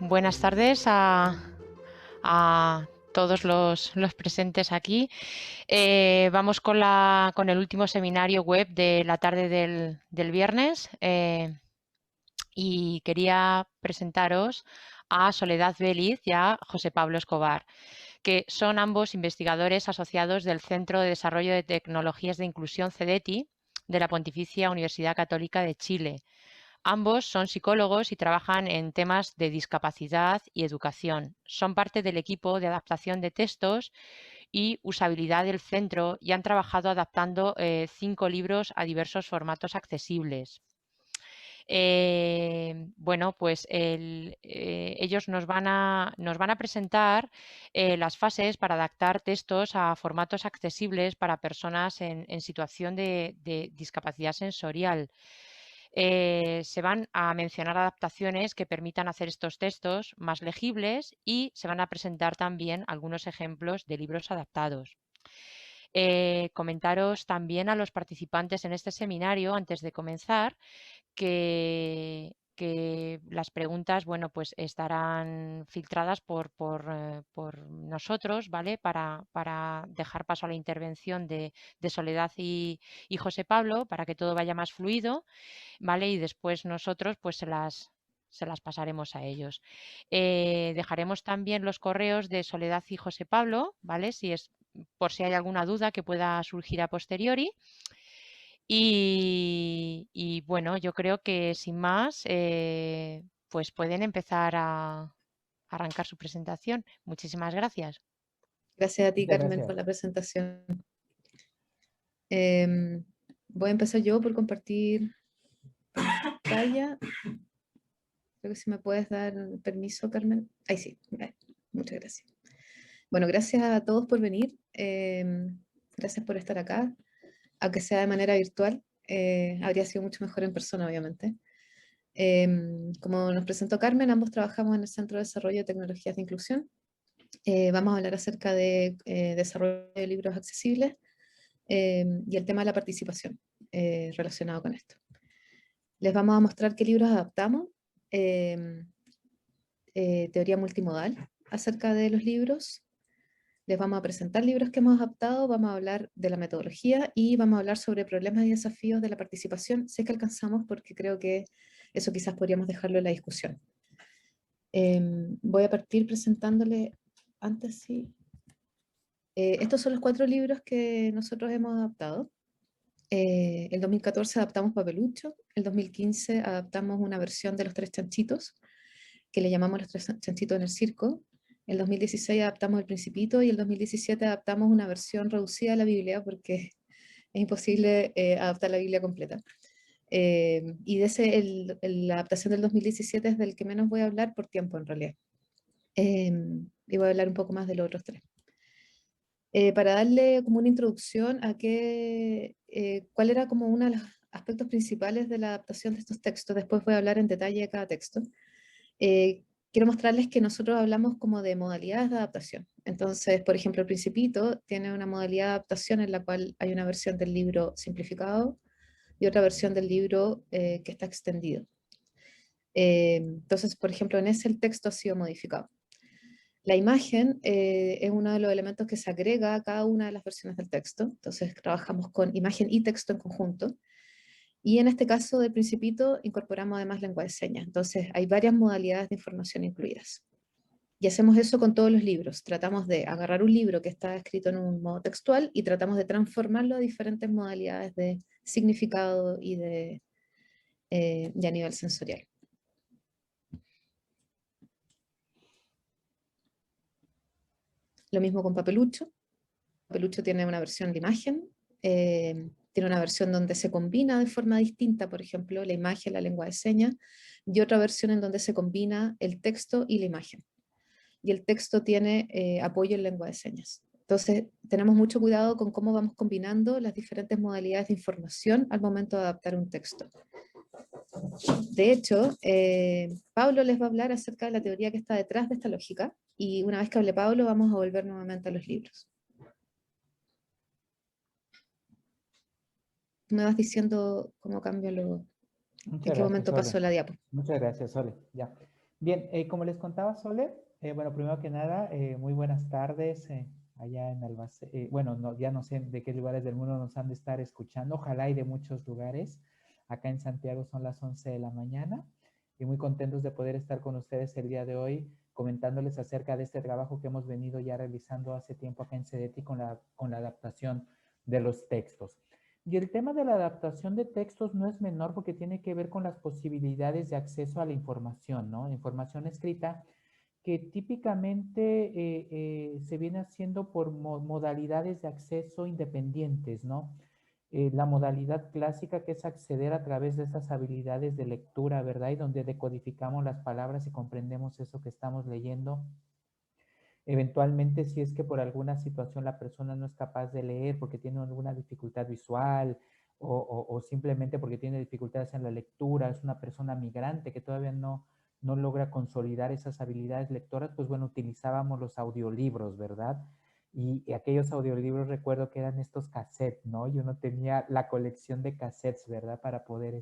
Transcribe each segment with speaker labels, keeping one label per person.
Speaker 1: buenas tardes a todos los presentes aquí. Vamos con el último seminario web de la tarde del viernes y quería presentaros a Soledad Vélez y a José Pablo Escobar, que son ambos investigadores asociados del Centro de Desarrollo de Tecnologías de Inclusión CEDETI de la Pontificia Universidad Católica de Chile. Ambos son psicólogos y trabajan en temas de discapacidad y educación. Son parte del equipo de adaptación de textos y usabilidad del centro y han trabajado adaptando 5 libros a diversos formatos accesibles. Bueno, pues ellos nos van a presentar las fases para adaptar textos a formatos accesibles para personas en situación de discapacidad sensorial. Se van a mencionar adaptaciones que permitan hacer estos textos más legibles y se van a presentar también algunos ejemplos de libros adaptados. Comentaros también a los participantes en este seminario, antes de comenzar, que las preguntas, bueno, pues estarán filtradas por nosotros, ¿vale? Para dejar paso a la intervención de Soledad y José Pablo, para que todo vaya más fluido, ¿vale? Y después nosotros pues se las pasaremos a ellos. Dejaremos también los correos de Soledad y José Pablo, ¿vale? Por si hay alguna duda que pueda surgir a posteriori. Y bueno, yo creo que sin más, pues pueden empezar a arrancar su presentación. Muchísimas gracias.
Speaker 2: Gracias a ti,
Speaker 3: Muchas
Speaker 2: Carmen, por
Speaker 3: gracias.
Speaker 2: la presentación. Voy a empezar yo por compartir pantalla. Creo que si me puedes dar permiso, Carmen. Ahí sí, muchas gracias. Bueno, gracias a todos por venir. Gracias por estar acá, aunque sea de manera virtual. Habría sido mucho mejor en persona, obviamente. Como nos presentó Carmen, ambos trabajamos en el Centro de Desarrollo de Tecnologías de Inclusión. Vamos a hablar acerca de desarrollo de libros accesibles y el tema de la participación relacionado con esto. Les vamos a mostrar qué libros adaptamos, teoría multimodal acerca de los libros. Les vamos a presentar libros que hemos adaptado, vamos a hablar de la metodología y vamos a hablar sobre problemas y desafíos de la participación. Sé que alcanzamos porque creo que eso quizás podríamos dejarlo en la discusión. Voy a partir presentándole, antes sí, estos son los 4 libros que nosotros hemos adaptado. El 2014 adaptamos Papelucho, el 2015 adaptamos una versión de Los Tres Chanchitos, que le llamamos Los Tres Chanchitos en el Circo. El 2016 adaptamos El Principito y el 2017 adaptamos una versión reducida de la Biblia porque es imposible adaptar la Biblia completa. Y de la adaptación del 2017 es del que menos voy a hablar por tiempo en realidad. Y voy a hablar un poco más de los otros 3. Para darle como una introducción a cuál era como uno de los aspectos principales de la adaptación de estos textos, después voy a hablar en detalle de cada texto. Quiero mostrarles que nosotros hablamos como de modalidades de adaptación. Entonces, por ejemplo, El Principito tiene una modalidad de adaptación en la cual hay una versión del libro simplificado y otra versión del libro que está extendido. Entonces, por ejemplo, en ese el texto ha sido modificado. La imagen es uno de los elementos que se agrega a cada una de las versiones del texto. Entonces, trabajamos con imagen y texto en conjunto. Y en este caso del Principito incorporamos además lengua de señas. Entonces hay varias modalidades de información incluidas. Y hacemos eso con todos los libros. Tratamos de agarrar un libro que está escrito en un modo textual y tratamos de transformarlo a diferentes modalidades de significado y de a nivel sensorial. Lo mismo con Papelucho. Papelucho tiene una versión de imagen, tiene una versión donde se combina de forma distinta, por ejemplo, la imagen, la lengua de señas, y otra versión en donde se combina el texto y la imagen. Y el texto tiene apoyo en lengua de señas. Entonces, tenemos mucho cuidado con cómo vamos combinando las diferentes modalidades de información al momento de adaptar un texto. De hecho, Pablo les va a hablar acerca de la teoría que está detrás de esta lógica, y una vez que hable Pablo, vamos a volver nuevamente a los libros. Me vas diciendo cómo cambia en qué momento pasó la diapo.
Speaker 3: Muchas gracias, Sole. Ya. Bien, como les contaba Sole, bueno, primero que nada, muy buenas tardes allá en Albacete. Bueno, no, ya no sé de qué lugares del mundo nos han de estar escuchando, ojalá y de muchos lugares. Acá en Santiago son las 11 de la mañana y muy contentos de poder estar con ustedes el día de hoy comentándoles acerca de este trabajo que hemos venido ya realizando hace tiempo acá en CEDETI con la adaptación de los textos. Y el tema de la adaptación de textos no es menor porque tiene que ver con las posibilidades de acceso a la información, ¿no? La información escrita que típicamente se viene haciendo por modalidades de acceso independientes, ¿no? La modalidad clásica que es acceder a través de estas habilidades de lectura, ¿verdad? Y donde decodificamos las palabras y comprendemos eso que estamos leyendo. Eventualmente, si es que por alguna situación la persona no es capaz de leer porque tiene alguna dificultad visual o simplemente porque tiene dificultades en la lectura, es una persona migrante que todavía no logra consolidar esas habilidades lectoras, pues bueno, utilizábamos los audiolibros, ¿verdad? Y aquellos audiolibros recuerdo que eran estos cassettes, ¿no? Y uno tenía la colección de cassettes, ¿verdad? Para poder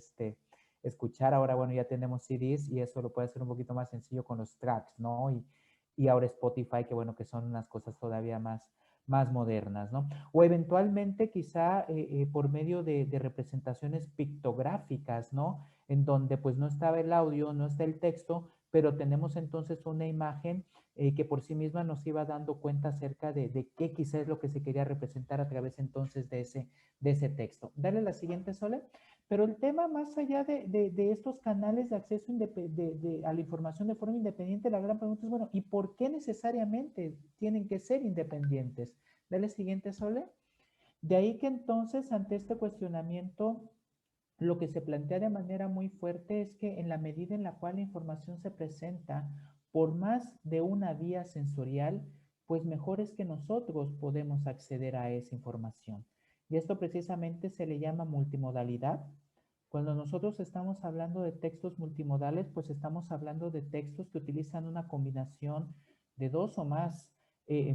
Speaker 3: escuchar. Ahora, bueno, ya tenemos CDs y eso lo puede hacer un poquito más sencillo con los tracks, ¿no? Y ahora Spotify, que bueno, que son unas cosas todavía más modernas, ¿no? O eventualmente quizá por medio de representaciones pictográficas, ¿no? En donde pues no estaba el audio, no está el texto, pero tenemos entonces una imagen que por sí misma nos iba dando cuenta acerca de qué quizá es lo que se quería representar a través entonces de ese texto. Dale la siguiente, Sole. Pero el tema más allá de estos canales de acceso a la información de forma independiente, la gran pregunta es, bueno, ¿y por qué necesariamente tienen que ser independientes? Dale siguiente, Sole. De ahí que entonces, ante este cuestionamiento, lo que se plantea de manera muy fuerte es que en la medida en la cual la información se presenta por más de una vía sensorial, pues mejor es que nosotros podemos acceder a esa información. Y esto precisamente se le llama multimodalidad. Cuando nosotros estamos hablando de textos multimodales, pues estamos hablando de textos que utilizan una combinación de dos o más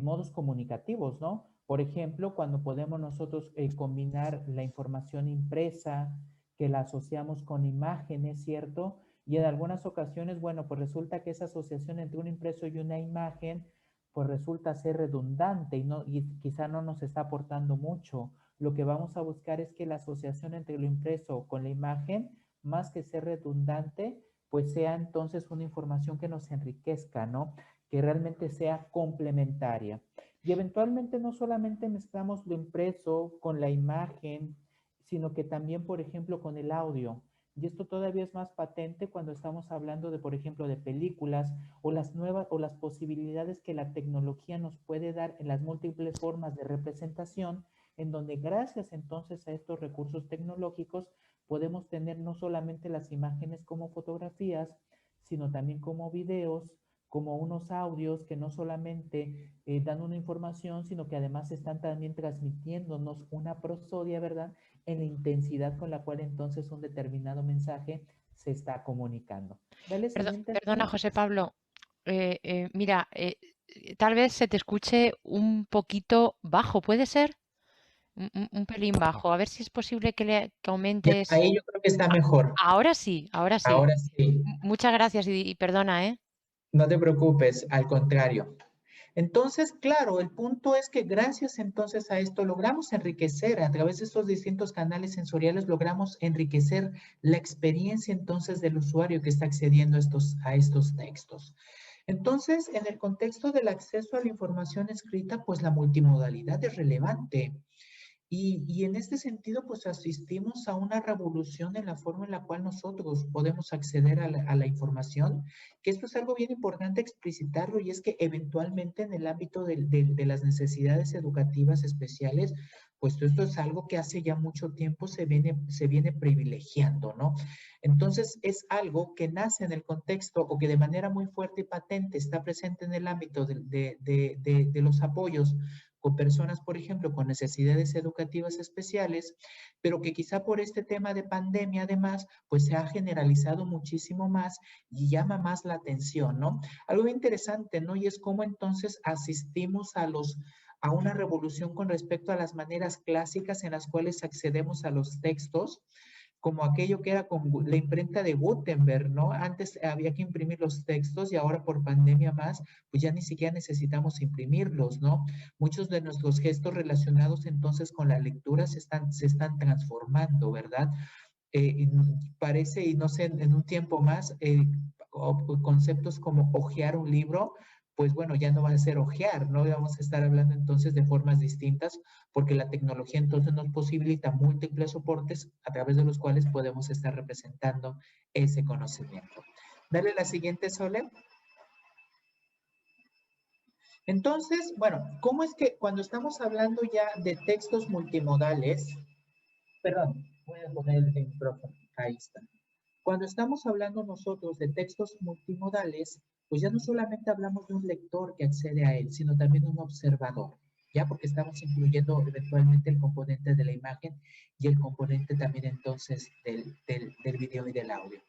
Speaker 3: modos comunicativos, ¿no? Por ejemplo, cuando podemos nosotros combinar la información impresa, que la asociamos con imágenes, ¿cierto? Y en algunas ocasiones, bueno, pues resulta que esa asociación entre un impreso y una imagen, pues resulta ser redundante y quizá no nos está aportando mucho. Lo que vamos a buscar es que la asociación entre lo impreso con la imagen, más que ser redundante, pues sea entonces una información que nos enriquezca, ¿no? Que realmente sea complementaria. Y eventualmente no solamente mezclamos lo impreso con la imagen, sino que también, por ejemplo, con el audio. Y esto todavía es más patente cuando estamos hablando de, por ejemplo, de películas o las nuevas o las posibilidades que la tecnología nos puede dar en las múltiples formas de representación, en donde gracias entonces a estos recursos tecnológicos podemos tener no solamente las imágenes como fotografías, sino también como videos, como unos audios que no solamente dan una información, sino que además están también transmitiéndonos una prosodia, ¿verdad? En la intensidad con la cual entonces un determinado mensaje se está comunicando. Dale siguiente.
Speaker 1: Perdona, José Pablo. Mira, tal vez se te escuche un poquito bajo, ¿puede ser? Un pelín bajo. A ver si es posible que
Speaker 3: Ya,
Speaker 1: aumentes.
Speaker 3: ahí yo creo que está mejor.
Speaker 1: Ahora sí, ahora sí.
Speaker 3: Ahora sí,
Speaker 1: Muchas gracias y perdona, ¿eh?
Speaker 3: no te preocupes, al contrario. Entonces, claro, el punto es que gracias entonces a esto logramos enriquecer, a través de estos distintos canales sensoriales, logramos enriquecer la experiencia entonces del usuario que está accediendo a estos textos. Entonces, en el contexto del acceso a la información escrita, pues la multimodalidad es relevante. Y en este sentido, pues asistimos a una revolución en la forma en la cual nosotros podemos acceder a la información, que esto es algo bien importante explicitarlo y es que eventualmente en el ámbito de las necesidades educativas especiales, pues esto es algo que hace ya mucho tiempo se viene privilegiando, ¿no? Entonces es algo que nace en el contexto o que de manera muy fuerte y patente está presente en el ámbito de los apoyos con personas, por ejemplo, con necesidades educativas especiales, pero que quizá por este tema de pandemia, además, pues se ha generalizado muchísimo más y llama más la atención, ¿no? Algo interesante, ¿no? Y es cómo entonces asistimos a una revolución con respecto a las maneras clásicas en las cuales accedemos a los textos, como aquello que era con la imprenta de Gutenberg, ¿no? Antes había que imprimir los textos y ahora por pandemia más, pues ya ni siquiera necesitamos imprimirlos, ¿no? Muchos de nuestros gestos relacionados entonces con la lectura se están transformando, ¿verdad? Parece, y no sé, en un tiempo más, conceptos como hojear un libro, pues bueno, ya no va a ser hojear, ¿no? Vamos a estar hablando entonces de formas distintas, porque la tecnología entonces nos posibilita múltiples soportes a través de los cuales podemos estar representando ese conocimiento. Dale la siguiente, Sole. Entonces, bueno, ¿cómo es que cuando estamos hablando ya de textos multimodales, perdón, voy a poner el micrófono, ahí está. Cuando estamos hablando nosotros de textos multimodales, pues ya no solamente hablamos de un lector que accede a él, sino también un observador, ya porque estamos incluyendo eventualmente el componente de la imagen y el componente también entonces del video y del audio.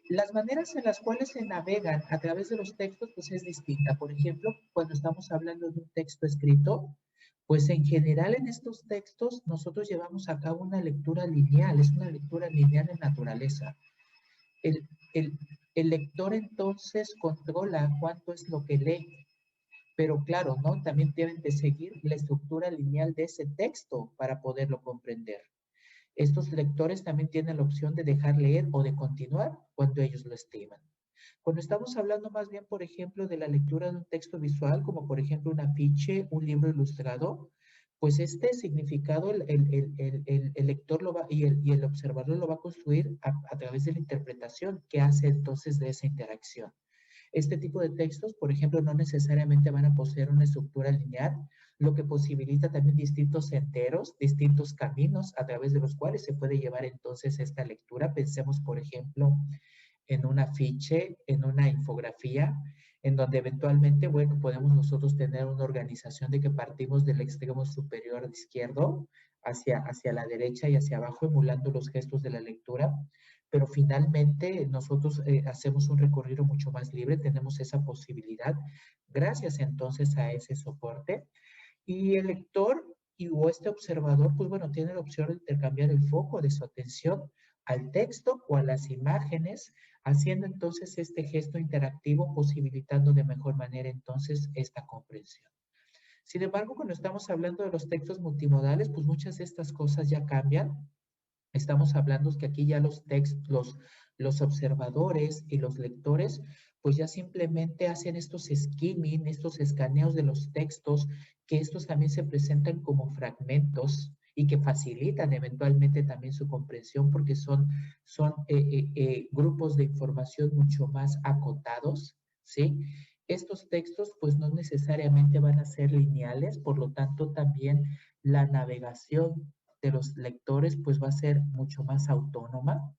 Speaker 3: Las maneras en las cuales se navegan a través de los textos pues es distinta. Por ejemplo, cuando estamos hablando de un texto escrito, pues en general en estos textos nosotros llevamos a cabo una lectura lineal, es una lectura lineal en naturaleza. El, el, el lector entonces controla cuánto es lo que lee, pero claro, ¿no? También deben de seguir la estructura lineal de ese texto para poderlo comprender. Estos lectores también tienen la opción de dejar leer o de continuar cuando ellos lo estiman. Cuando estamos hablando más bien, por ejemplo, de la lectura de un texto visual, como por ejemplo un afiche, un libro ilustrado, pues este significado el lector lo va, y el observador lo va a construir a través de la interpretación que hace entonces de esa interacción. Este tipo de textos, por ejemplo, no necesariamente van a poseer una estructura lineal, lo que posibilita también distintos senderos, distintos caminos a través de los cuales se puede llevar entonces esta lectura. Pensemos, por ejemplo, en un afiche, en una infografía, en donde eventualmente, bueno, podemos nosotros tener una organización de que partimos del extremo superior izquierdo hacia la derecha y hacia abajo, emulando los gestos de la lectura, pero finalmente nosotros hacemos un recorrido mucho más libre, tenemos esa posibilidad, gracias entonces a ese soporte, y el lector o este observador, pues bueno, tiene la opción de intercambiar el foco de su atención al texto o a las imágenes, haciendo entonces este gesto interactivo, posibilitando de mejor manera entonces esta comprensión. Sin embargo, cuando estamos hablando de los textos multimodales, pues muchas de estas cosas ya cambian. Estamos hablando que aquí ya los textos, los observadores y los lectores, pues ya simplemente hacen estos skimming, estos escaneos de los textos, que estos también se presentan como fragmentos y que facilitan eventualmente también su comprensión porque son grupos de información mucho más acotados, ¿sí? Estos textos pues no necesariamente van a ser lineales, por lo tanto también la navegación de los lectores pues va a ser mucho más autónoma.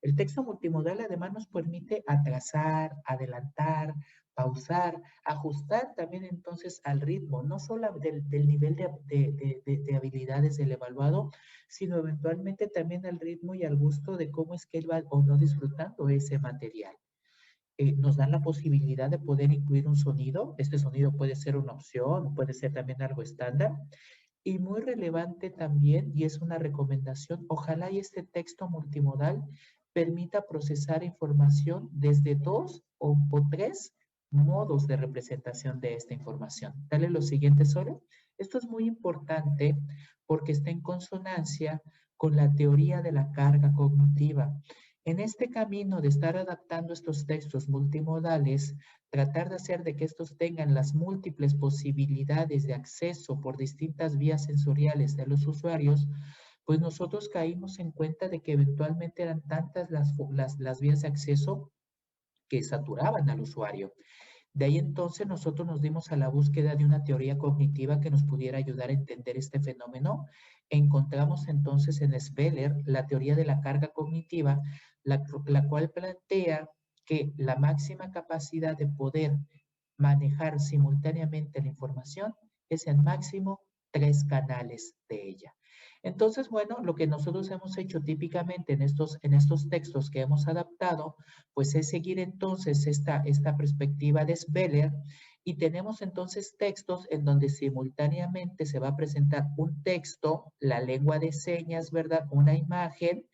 Speaker 3: El texto multimodal además nos permite atrasar, adelantar, pausar, ajustar también entonces al ritmo, no solo del nivel de habilidades del evaluado, sino eventualmente también al ritmo y al gusto de cómo es que él va o no disfrutando ese material. Nos dan la posibilidad de poder incluir un sonido. Este sonido puede ser una opción, puede ser también algo estándar. Y muy relevante también, y es una recomendación, ojalá y este texto multimodal permita procesar información desde 2 o 3 modos de representación de esta información. Dale lo siguiente, Sore. Esto es muy importante porque está en consonancia con la teoría de la carga cognitiva. En este camino de estar adaptando estos textos multimodales, tratar de hacer de que estos tengan las múltiples posibilidades de acceso por distintas vías sensoriales de los usuarios, pues nosotros caímos en cuenta de que eventualmente eran tantas las vías de acceso que saturaban al usuario. De ahí entonces nosotros nos dimos a la búsqueda de una teoría cognitiva que nos pudiera ayudar a entender este fenómeno. Encontramos entonces en Speller la teoría de la carga cognitiva, la cual plantea que la máxima capacidad de poder manejar simultáneamente la información es en máximo 3 canales de ella. Entonces, bueno, lo que nosotros hemos hecho típicamente en estos textos que hemos adaptado, pues es seguir entonces esta perspectiva de Speller y tenemos entonces textos en donde simultáneamente se va a presentar un texto, la lengua de señas, ¿verdad? Una imagen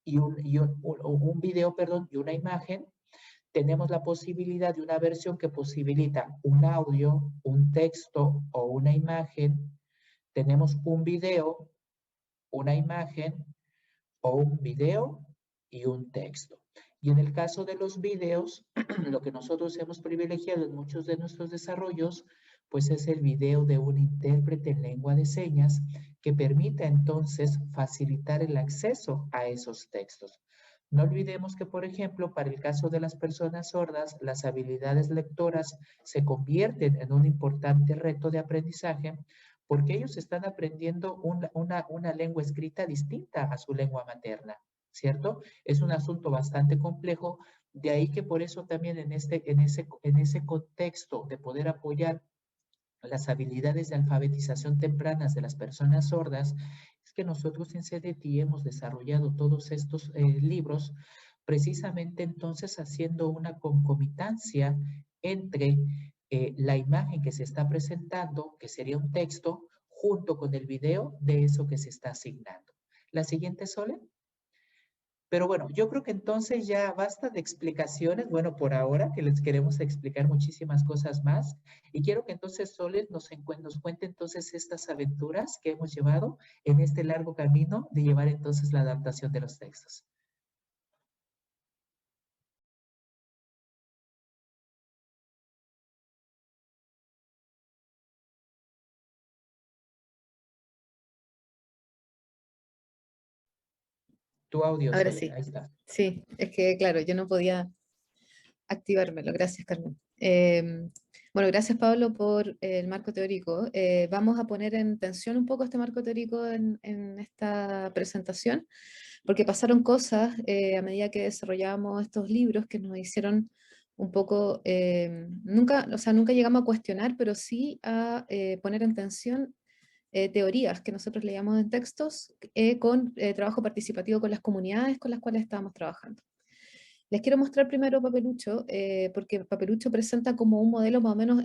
Speaker 3: un video, perdón, y una imagen, tenemos la posibilidad de una versión que posibilita un audio, un texto o una imagen. Tenemos un video, una imagen o un video y un texto. Y en el caso de los videos, lo que nosotros hemos privilegiado en muchos de nuestros desarrollos, pues es el video de un intérprete en lengua de señas que permita entonces facilitar el acceso a esos textos. No olvidemos que, por ejemplo, para el caso de las personas sordas, las habilidades lectoras se convierten en un importante reto de aprendizaje porque ellos están aprendiendo una lengua escrita distinta a su lengua materna, ¿cierto? Es un asunto bastante complejo, de ahí que por eso también en ese contexto de poder apoyar las habilidades de alfabetización tempranas de las personas sordas, es que nosotros en CDT hemos desarrollado todos estos libros, precisamente entonces haciendo una concomitancia entre la imagen que se está presentando, que sería un texto, junto con el video de eso que se está asignando. La siguiente, Sole. Pero bueno, yo creo que entonces ya basta de explicaciones, bueno, por ahora, que les queremos explicar muchísimas cosas más. Y quiero que entonces Sole nos cuente entonces estas aventuras que hemos llevado en este largo camino de llevar entonces la adaptación de los textos. Tu audio,
Speaker 2: Ahora
Speaker 3: Sole,
Speaker 2: sí.
Speaker 3: ahí está.
Speaker 2: Sí, es que claro, yo no podía activármelo. Gracias, Carmen. Bueno, gracias, Pablo, por el marco teórico. Vamos a poner en tensión un poco este marco teórico en esta presentación, porque pasaron cosas a medida que desarrollábamos estos libros que nos hicieron un poco, nunca llegamos a cuestionar, pero sí a poner en tensión teorías que nosotros leíamos en textos con trabajo participativo con las comunidades con las cuales estábamos trabajando. Les quiero mostrar primero Papelucho, porque Papelucho presenta como un modelo más o menos,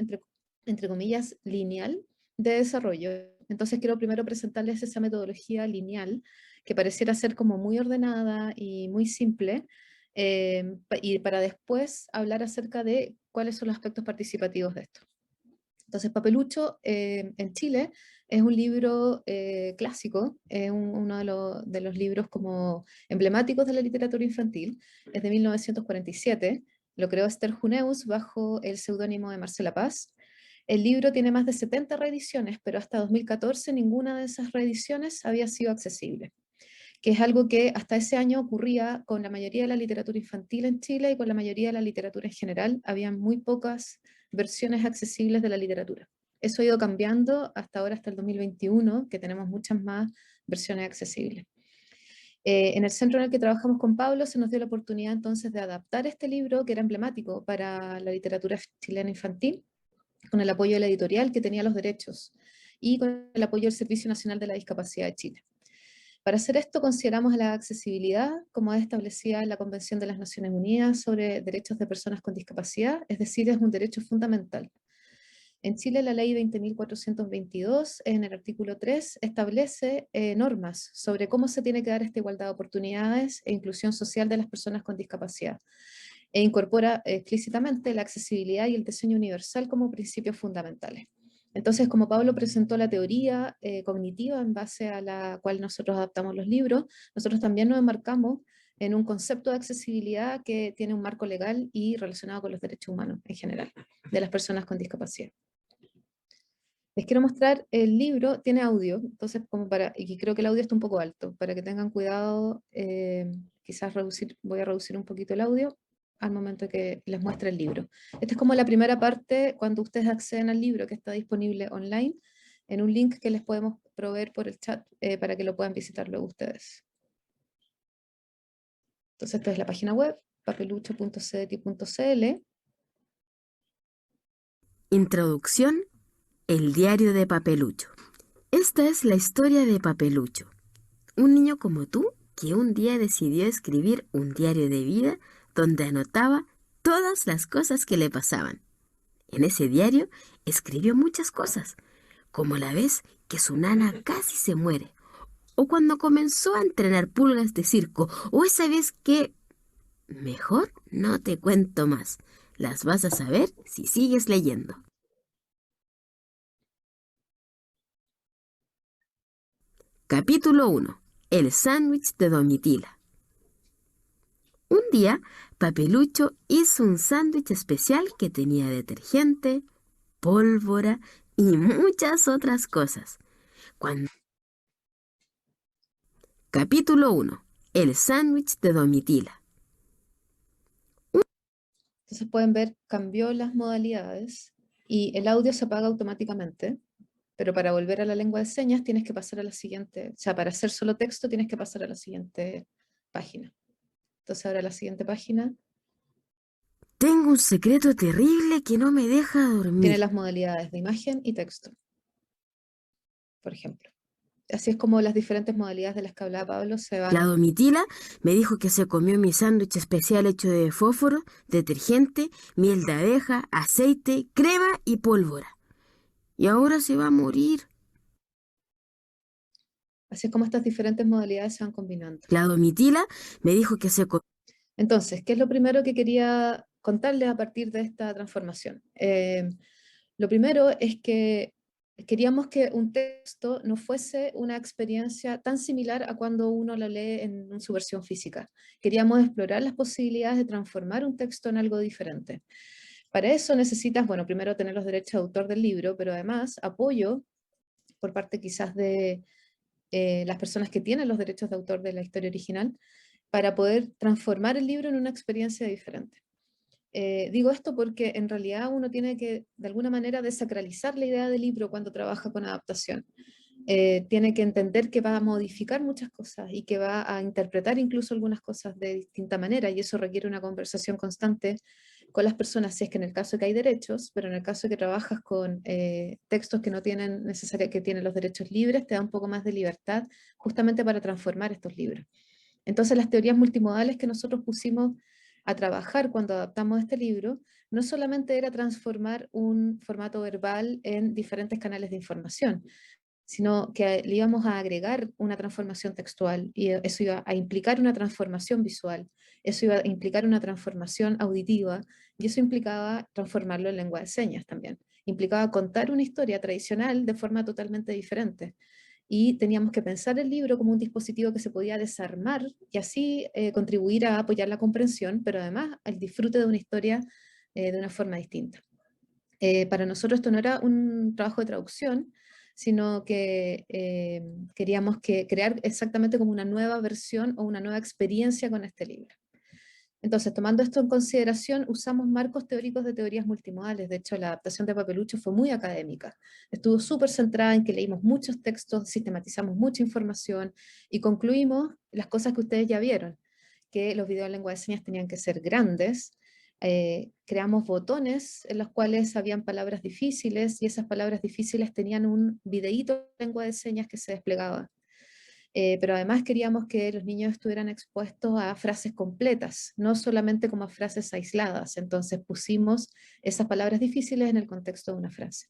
Speaker 2: entre comillas, lineal de desarrollo. Entonces quiero primero presentarles esa metodología lineal, que pareciera ser como muy ordenada y muy simple, y para después hablar acerca de cuáles son los aspectos participativos de esto. Entonces, Papelucho en Chile es un libro clásico, es uno de los libros como emblemáticos de la literatura infantil, es de 1947, lo creó Esther Huneeus bajo el seudónimo de Marcela Paz. El libro tiene más de 70 reediciones, pero hasta 2014 ninguna de esas reediciones había sido accesible, que es algo que hasta ese año ocurría con la mayoría de la literatura infantil en Chile y con la mayoría de la literatura en general. Había muy pocas versiones accesibles de la literatura. Eso ha ido cambiando hasta ahora, hasta el 2021, que tenemos muchas más versiones accesibles. En el centro en el que trabajamos con Pablo se nos dio la oportunidad entonces de adaptar este libro, que era emblemático para la literatura chilena infantil, con el apoyo de la editorial que tenía los derechos y con el apoyo del Servicio Nacional de la Discapacidad de Chile. Para hacer esto consideramos la accesibilidad como es establecida en la Convención de las Naciones Unidas sobre Derechos de Personas con Discapacidad, es decir, es un derecho fundamental. En Chile la ley 20.422, en el artículo 3, establece normas sobre cómo se tiene que dar esta igualdad de oportunidades e inclusión social de las personas con discapacidad, e incorpora explícitamente la accesibilidad y el diseño universal como principios fundamentales. Entonces, como Pablo presentó la teoría cognitiva en base a la cual nosotros adaptamos los libros, nosotros también nos enmarcamos en un concepto de accesibilidad que tiene un marco legal y relacionado con los derechos humanos en general, de las personas con discapacidad. Les quiero mostrar el libro, tiene audio, entonces y creo que el audio está un poco alto, para que tengan cuidado, quizás voy a reducir un poquito el audio al momento que les muestre el libro. Esta es como la primera parte cuando ustedes acceden al libro que está disponible online en un link que les podemos proveer por el chat para que lo puedan visitar luego ustedes. Entonces esta es la página web, papelucho.cdt.cl.
Speaker 4: Introducción: El diario de Papelucho. Esta es la historia de Papelucho, un niño como tú que un día decidió escribir un diario de vida donde anotaba todas las cosas que le pasaban. En ese diario escribió muchas cosas, como la vez que su nana casi se muere, o cuando comenzó a entrenar pulgas de circo, o esa vez que... Mejor no te cuento más. Las vas a saber si sigues leyendo. Capítulo 1. El sándwich de Domitila. Un día, Papelucho hizo un sándwich especial que tenía detergente, pólvora y muchas otras cosas. Capítulo 1. El sándwich de Domitila.
Speaker 2: Entonces pueden ver, cambió las modalidades y el audio se apaga automáticamente, pero para volver a la lengua de señas tienes que pasar a la siguiente, o sea, para hacer solo texto tienes que pasar a la siguiente página. Entonces ahora la siguiente página
Speaker 4: Tengo un secreto terrible que no me deja
Speaker 2: tiene
Speaker 4: dormir.
Speaker 2: las modalidades de imagen y texto, por ejemplo. Así es como las diferentes modalidades de las que hablaba Pablo se
Speaker 4: La
Speaker 2: van.
Speaker 4: Domitila me dijo que se comió mi sándwich especial hecho de fósforo, detergente, miel de abeja, aceite, crema y pólvora. Y ahora se va a morir.
Speaker 2: Así es como estas diferentes modalidades se van combinando.
Speaker 4: La Domitila me dijo que se comió...
Speaker 2: Entonces, ¿qué es lo primero que quería contarles a partir de esta transformación? Lo primero es que queríamos que un texto no fuese una experiencia tan similar a cuando uno la lee en su versión física. Queríamos explorar las posibilidades de transformar un texto en algo diferente. Para eso necesitas, bueno, primero tener los derechos de autor del libro, pero además apoyo por parte quizás de las personas que tienen los derechos de autor de la historia original, para poder transformar el libro en una experiencia diferente. Digo esto porque en realidad uno tiene que, de alguna manera, desacralizar la idea del libro cuando trabaja con adaptación. Tiene que entender que va a modificar muchas cosas y que va a interpretar incluso algunas cosas de distinta manera, y eso requiere una conversación constante con las personas, si es que en el caso de que hay derechos, pero en el caso de que trabajas con textos que no tienen necesariamente, que tienen los derechos libres, te da un poco más de libertad justamente para transformar estos libros. Entonces las teorías multimodales que nosotros pusimos a trabajar cuando adaptamos este libro, no solamente era transformar un formato verbal en diferentes canales de información, sino que le íbamos a agregar una transformación textual, y eso iba a implicar una transformación visual, eso iba a implicar una transformación auditiva, y eso implicaba transformarlo en lengua de señas también. Implicaba contar una historia tradicional de forma totalmente diferente. Y teníamos que pensar el libro como un dispositivo que se podía desarmar y así contribuir a apoyar la comprensión, pero además al disfrute de una historia de una forma distinta. Para nosotros esto no era un trabajo de traducción, sino que queríamos crear exactamente como una nueva versión o una nueva experiencia con este libro. Entonces, tomando esto en consideración, usamos marcos teóricos de teorías multimodales. De hecho, la adaptación de Papelucho fue muy académica. Estuvo súper centrada en que leímos muchos textos, sistematizamos mucha información y concluimos las cosas que ustedes ya vieron, que los videos en lengua de señas tenían que ser grandes. Creamos botones en los cuales habían palabras difíciles y esas palabras difíciles tenían un videíto en lengua de señas que se desplegaba. Pero además queríamos que los niños estuvieran expuestos a frases completas, no solamente como a frases aisladas. Entonces pusimos esas palabras difíciles en el contexto de una frase.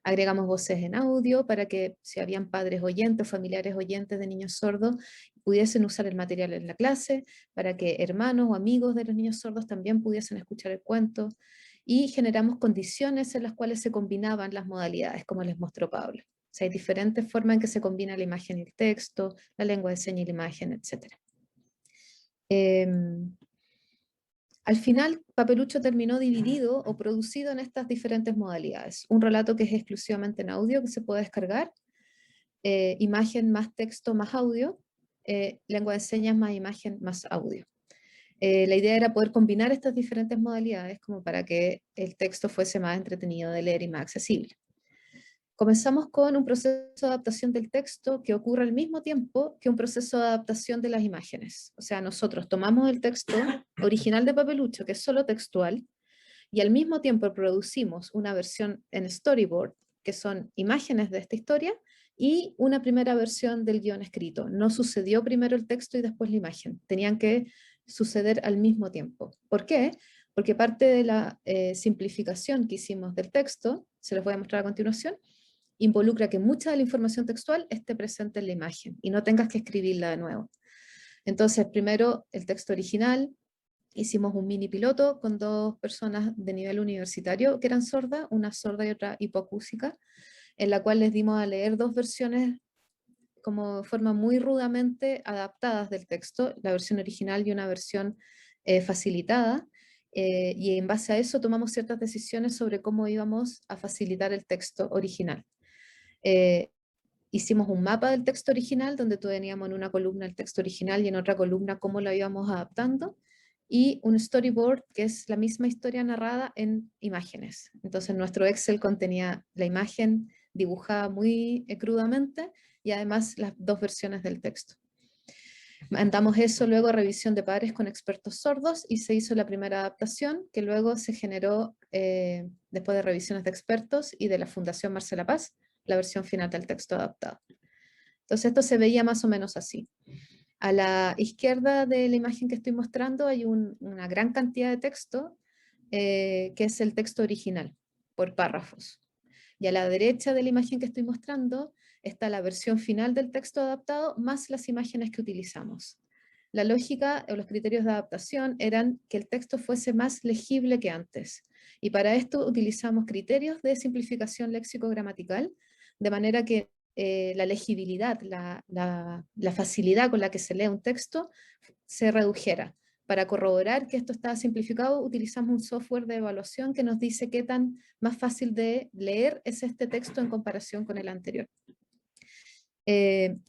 Speaker 2: Agregamos voces en audio para que si habían padres oyentes, familiares oyentes de niños sordos, pudiesen usar el material en la clase, para que hermanos o amigos de los niños sordos también pudiesen escuchar el cuento, y generamos condiciones en las cuales se combinaban las modalidades, como les mostró Pablo. O sea, hay diferentes formas en que se combina la imagen y el texto, la lengua de señas y la imagen, etc. Al final, Papelucho terminó dividido o producido en estas diferentes modalidades. Un relato que es exclusivamente en audio, que se puede descargar, imagen más texto más audio, lengua de señas más imagen más audio. La idea era poder combinar estas diferentes modalidades como para que el texto fuese más entretenido de leer y más accesible. Comenzamos con un proceso de adaptación del texto que ocurre al mismo tiempo que un proceso de adaptación de las imágenes. O sea, nosotros tomamos el texto original de Papelucho, que es solo textual, y al mismo tiempo producimos una versión en storyboard, que son imágenes de esta historia, y una primera versión del guión escrito. No sucedió primero el texto y después la imagen. Tenían que suceder al mismo tiempo. ¿Por qué? Porque parte de la simplificación que hicimos del texto, se los voy a mostrar a continuación, involucra que mucha de la información textual esté presente en la imagen y no tengas que escribirla de nuevo. Entonces, primero el texto original, hicimos un mini piloto con 2 personas de nivel universitario que eran sordas, una sorda y otra hipoacúsica, en la cual les dimos a leer 2 versiones como de forma muy rudamente adaptadas del texto, la versión original y una versión facilitada, y en base a eso tomamos ciertas decisiones sobre cómo íbamos a facilitar el texto original. Hicimos un mapa del texto original, donde teníamos en una columna el texto original y en otra columna cómo lo íbamos adaptando, y un storyboard, que es la misma historia narrada en imágenes. Entonces nuestro Excel contenía la imagen dibujada muy crudamente, y además las 2 versiones del texto. Mandamos eso luego a revisión de pares con expertos sordos, y se hizo la primera adaptación, que luego se generó, después de revisiones de expertos y de la Fundación Marcela Paz, la versión final del texto adaptado. Entonces esto se veía más o menos así. A la izquierda de la imagen que estoy mostrando hay una gran cantidad de texto, que es el texto original, por párrafos. Y a la derecha de la imagen que estoy mostrando está la versión final del texto adaptado, más las imágenes que utilizamos. La lógica o los criterios de adaptación eran que el texto fuese más legible que antes. Y para esto utilizamos criterios de simplificación léxico-gramatical, de manera que la legibilidad, la facilidad con la que se lee un texto se redujera. Para corroborar que esto está simplificado, utilizamos un software de evaluación que nos dice qué tan más fácil de leer es este texto en comparación con el anterior.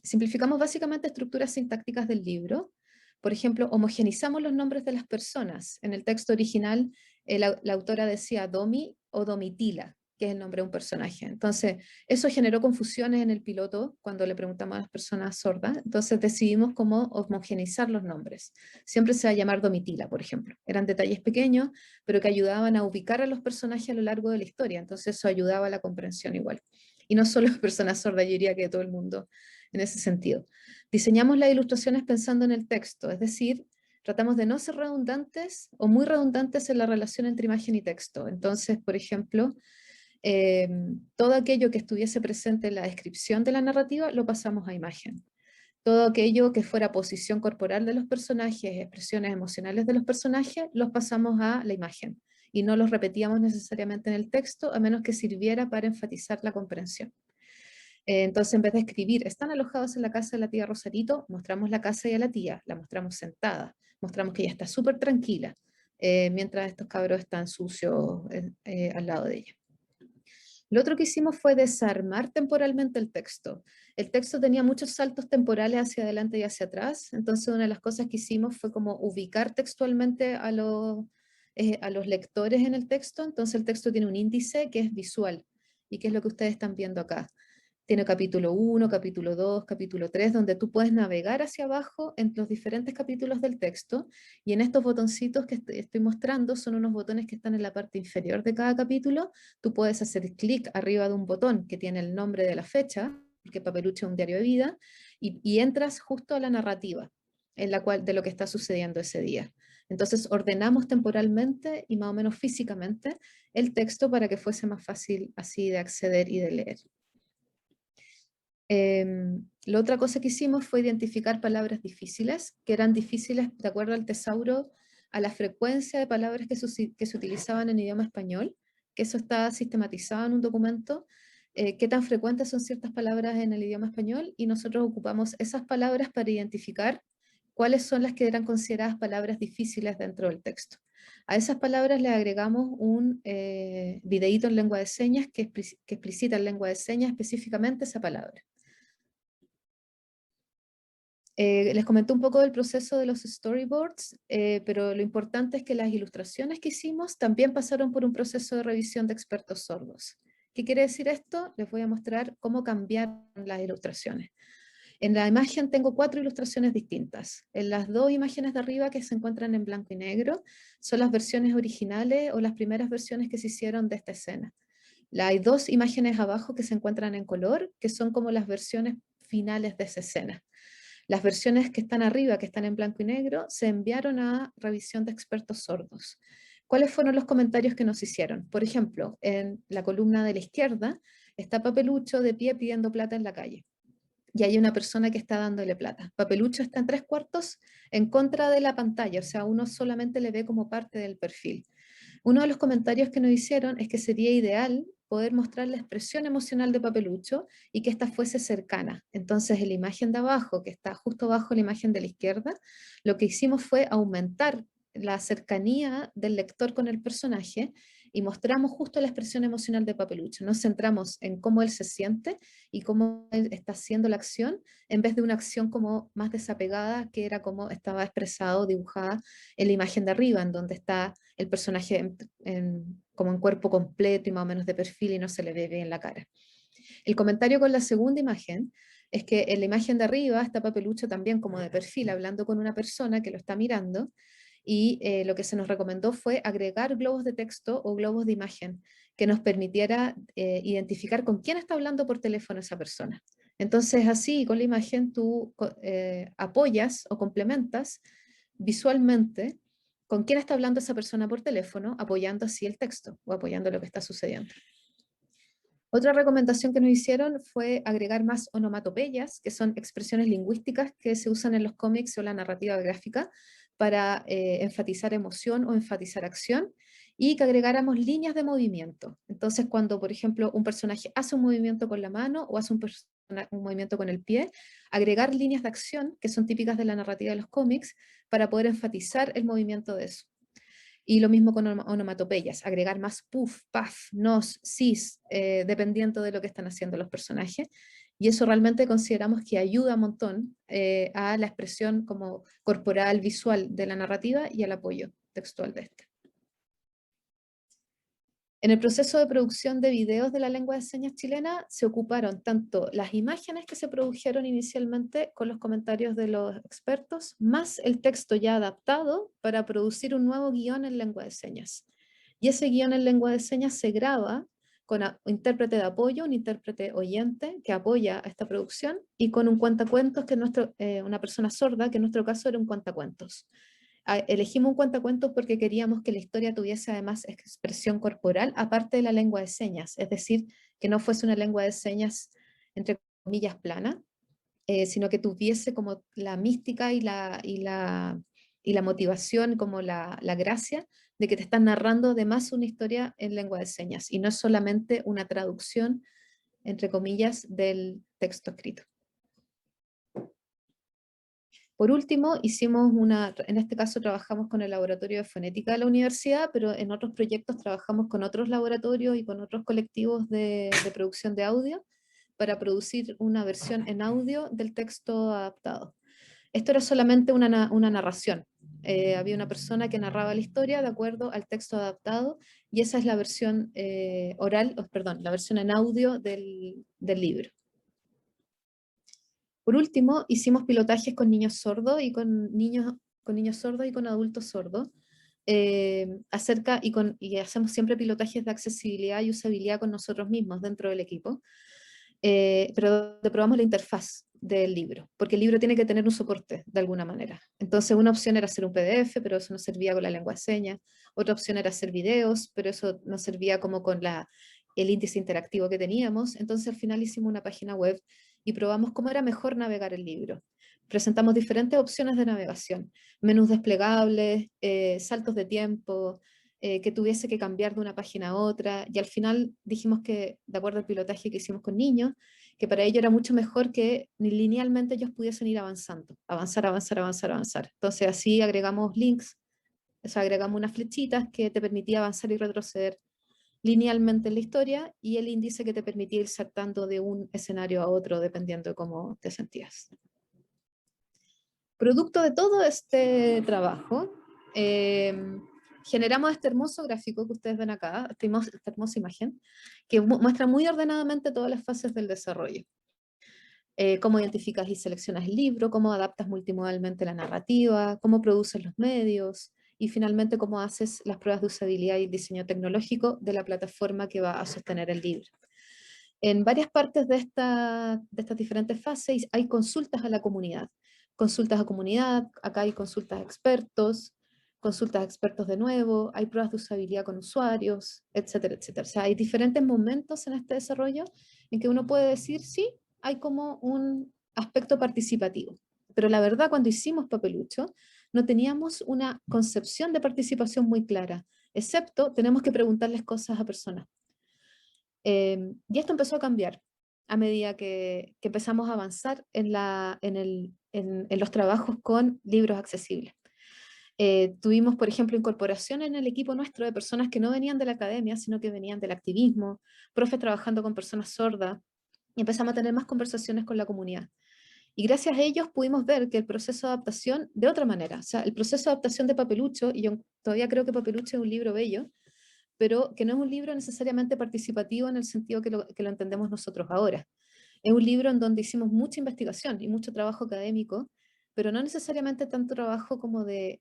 Speaker 2: Simplificamos básicamente estructuras sintácticas del libro. Por ejemplo, homogenizamos los nombres de las personas. En el texto original, la autora decía Domi o Domitila, que es el nombre de un personaje. Entonces, eso generó confusiones en el piloto cuando le preguntamos a las personas sordas. Entonces decidimos cómo homogeneizar los nombres. Siempre se va a llamar Domitila, por ejemplo. Eran detalles pequeños, pero que ayudaban a ubicar a los personajes a lo largo de la historia. Entonces eso ayudaba a la comprensión igual. Y no solo personas sordas, yo diría que todo el mundo en ese sentido. Diseñamos las ilustraciones pensando en el texto, es decir, tratamos de no ser redundantes o muy redundantes en la relación entre imagen y texto. Entonces, por ejemplo, todo aquello que estuviese presente en la descripción de la narrativa lo pasamos a imagen. Todo aquello que fuera posición corporal de los personajes, expresiones emocionales de los personajes, los pasamos a la imagen. Y no los repetíamos necesariamente en el texto, a menos que sirviera para enfatizar la comprensión. Entonces, en vez de escribir, están alojados en la casa de la tía Rosarito, mostramos la casa y a la tía, la mostramos sentada, mostramos que ella está súper tranquila, mientras estos cabros están sucios al lado de ella. Lo otro que hicimos fue desarmar temporalmente el texto. El texto tenía muchos saltos temporales hacia adelante y hacia atrás, entonces una de las cosas que hicimos fue como ubicar textualmente a los lectores en el texto. Entonces el texto tiene un índice que es visual, y que es lo que ustedes están viendo acá. Tiene capítulo 1, capítulo 2, capítulo 3, donde tú puedes navegar hacia abajo en los diferentes capítulos del texto, y en estos botoncitos que estoy mostrando son unos botones que están en la parte inferior de cada capítulo. Tú puedes hacer clic arriba de un botón que tiene el nombre de la fecha, porque Papelucho es un diario de vida, y entras justo a la narrativa en la cual, de lo que está sucediendo ese día. Entonces ordenamos temporalmente y más o menos físicamente el texto para que fuese más fácil así de acceder y de leer. La otra cosa que hicimos fue identificar palabras difíciles, que eran difíciles de acuerdo al tesauro, a la frecuencia de palabras que se utilizaban en idioma español, que eso está sistematizado en un documento, qué tan frecuentes son ciertas palabras en el idioma español, y nosotros ocupamos esas palabras para identificar cuáles son las que eran consideradas palabras difíciles dentro del texto. A esas palabras le agregamos un videíto en lengua de señas que explicita en lengua de señas específicamente esa palabra. Les comenté un poco del proceso de los storyboards, pero lo importante es que las ilustraciones que hicimos también pasaron por un proceso de revisión de expertos sordos. ¿Qué quiere decir esto? Les voy a mostrar cómo cambiaron las ilustraciones. En la imagen tengo 4 ilustraciones distintas. En las 2 imágenes de arriba, que se encuentran en blanco y negro, son las versiones originales o las primeras versiones que se hicieron de esta escena. Hay 2 imágenes abajo que se encuentran en color, que son como las versiones finales de esa escena. Las versiones que están arriba, que están en blanco y negro, se enviaron a revisión de expertos sordos. ¿Cuáles fueron los comentarios que nos hicieron? Por ejemplo, en la columna de la izquierda está Papelucho de pie pidiendo plata en la calle. Y hay una persona que está dándole plata. Papelucho está en 3/4 en contra de la pantalla, o sea, uno solamente le ve como parte del perfil. Uno de los comentarios que nos hicieron es que sería ideal poder mostrar la expresión emocional de Papelucho y que ésta fuese cercana. Entonces, en la imagen de abajo, que está justo abajo la imagen de la izquierda, lo que hicimos fue aumentar la cercanía del lector con el personaje y mostramos justo la expresión emocional de Papelucho. Nos centramos en cómo él se siente y cómo él está haciendo la acción, en vez de una acción como más desapegada, que era como estaba expresado, dibujada en la imagen de arriba, en donde está el personaje como en cuerpo completo y más o menos de perfil y no se le ve bien la cara. El comentario con la segunda imagen es que en la imagen de arriba está Papelucho también como de perfil, hablando con una persona que lo está mirando, y lo que se nos recomendó fue agregar globos de texto o globos de imagen que nos permitiera identificar con quién está hablando por teléfono esa persona. Entonces así con la imagen tú apoyas o complementas visualmente con quién está hablando esa persona por teléfono, apoyando así el texto o apoyando lo que está sucediendo. Otra recomendación que nos hicieron fue agregar más onomatopeyas, que son expresiones lingüísticas que se usan en los cómics o la narrativa gráfica para enfatizar emoción o enfatizar acción, y que agregáramos líneas de movimiento. Entonces, cuando, por ejemplo, un personaje hace un movimiento con la mano o hace un movimiento con el pie, agregar líneas de acción que son típicas de la narrativa de los cómics para poder enfatizar el movimiento de eso. Y lo mismo con onomatopeyas, agregar más puff, puff, nos, sis, dependiendo de lo que están haciendo los personajes. Y eso realmente consideramos que ayuda un montón a la expresión como corporal, visual de la narrativa y al apoyo textual de este. En el proceso de producción de videos de la lengua de señas chilena se ocuparon tanto las imágenes que se produjeron inicialmente con los comentarios de los expertos, más el texto ya adaptado para producir un nuevo guión en lengua de señas. Y ese guión en lengua de señas se graba con un intérprete de apoyo, un intérprete oyente que apoya a esta producción, y con un cuentacuentos, que una persona sorda, que en nuestro caso era un cuentacuentos. Elegimos un cuentacuentos porque queríamos que la historia tuviese además expresión corporal, aparte de la lengua de señas, es decir, que no fuese una lengua de señas, entre comillas, plana, sino que tuviese como la mística y la motivación, como la gracia de que te están narrando además una historia en lengua de señas, y no es solamente una traducción, entre comillas, del texto escrito. Por último, en este caso trabajamos con el laboratorio de fonética de la universidad, pero en otros proyectos trabajamos con otros laboratorios y con otros colectivos de producción de audio para producir una versión en audio del texto adaptado. Esto era solamente una narración. Había una persona que narraba la historia de acuerdo al texto adaptado, y esa es la versión la versión en audio del libro. Por último, hicimos pilotajes con niños sordos y con niños sordos y con adultos sordos, y hacemos siempre pilotajes de accesibilidad y usabilidad con nosotros mismos dentro del equipo, pero donde probamos la interfaz del libro, porque el libro tiene que tener un soporte de alguna manera. Entonces una opción era hacer un PDF, pero eso no servía con la lengua de señas. Otra opción era hacer videos, pero eso no servía como con el índice interactivo que teníamos. Entonces al final hicimos una página web y probamos cómo era mejor navegar el libro. Presentamos diferentes opciones de navegación, menús desplegables, saltos de tiempo, que tuviese que cambiar de una página a otra, y al final dijimos que, de acuerdo al pilotaje que hicimos con niños, que para ello era mucho mejor que linealmente ellos pudiesen ir avanzando, avanzar. Entonces así agregamos links, o sea, agregamos unas flechitas que te permitía avanzar y retroceder linealmente en la historia, y el índice que te permitía ir saltando de un escenario a otro dependiendo de cómo te sentías. Producto de todo este trabajo, generamos este hermoso gráfico que ustedes ven acá, esta hermosa imagen, que muestra muy ordenadamente todas las fases del desarrollo. Cómo identificas y seleccionas el libro, cómo adaptas multimodalmente la narrativa, cómo produces los medios, y finalmente cómo haces las pruebas de usabilidad y diseño tecnológico de la plataforma que va a sostener el libro. En varias partes de estas diferentes fases hay consultas a la comunidad. Consultas a comunidad, acá hay consultas a expertos, consultas a expertos de nuevo, hay pruebas de usabilidad con usuarios, etcétera, etcétera. O sea, hay diferentes momentos en este desarrollo en que uno puede decir, sí, hay como un aspecto participativo. Pero la verdad, cuando hicimos Papelucho, no teníamos una concepción de participación muy clara, excepto tenemos que preguntarles cosas a personas. Y esto empezó a cambiar a medida que empezamos a avanzar en los trabajos con libros accesibles. Tuvimos, por ejemplo, incorporación en el equipo nuestro de personas que no venían de la academia, sino que venían del activismo, profes trabajando con personas sordas, y empezamos a tener más conversaciones con la comunidad. Y gracias a ellos pudimos ver que el proceso de adaptación, de otra manera, o sea, el proceso de adaptación de Papelucho, y yo todavía creo que Papelucho es un libro bello, pero que no es un libro necesariamente participativo en el sentido que lo entendemos nosotros ahora. Es un libro en donde hicimos mucha investigación y mucho trabajo académico, pero no necesariamente tanto trabajo como de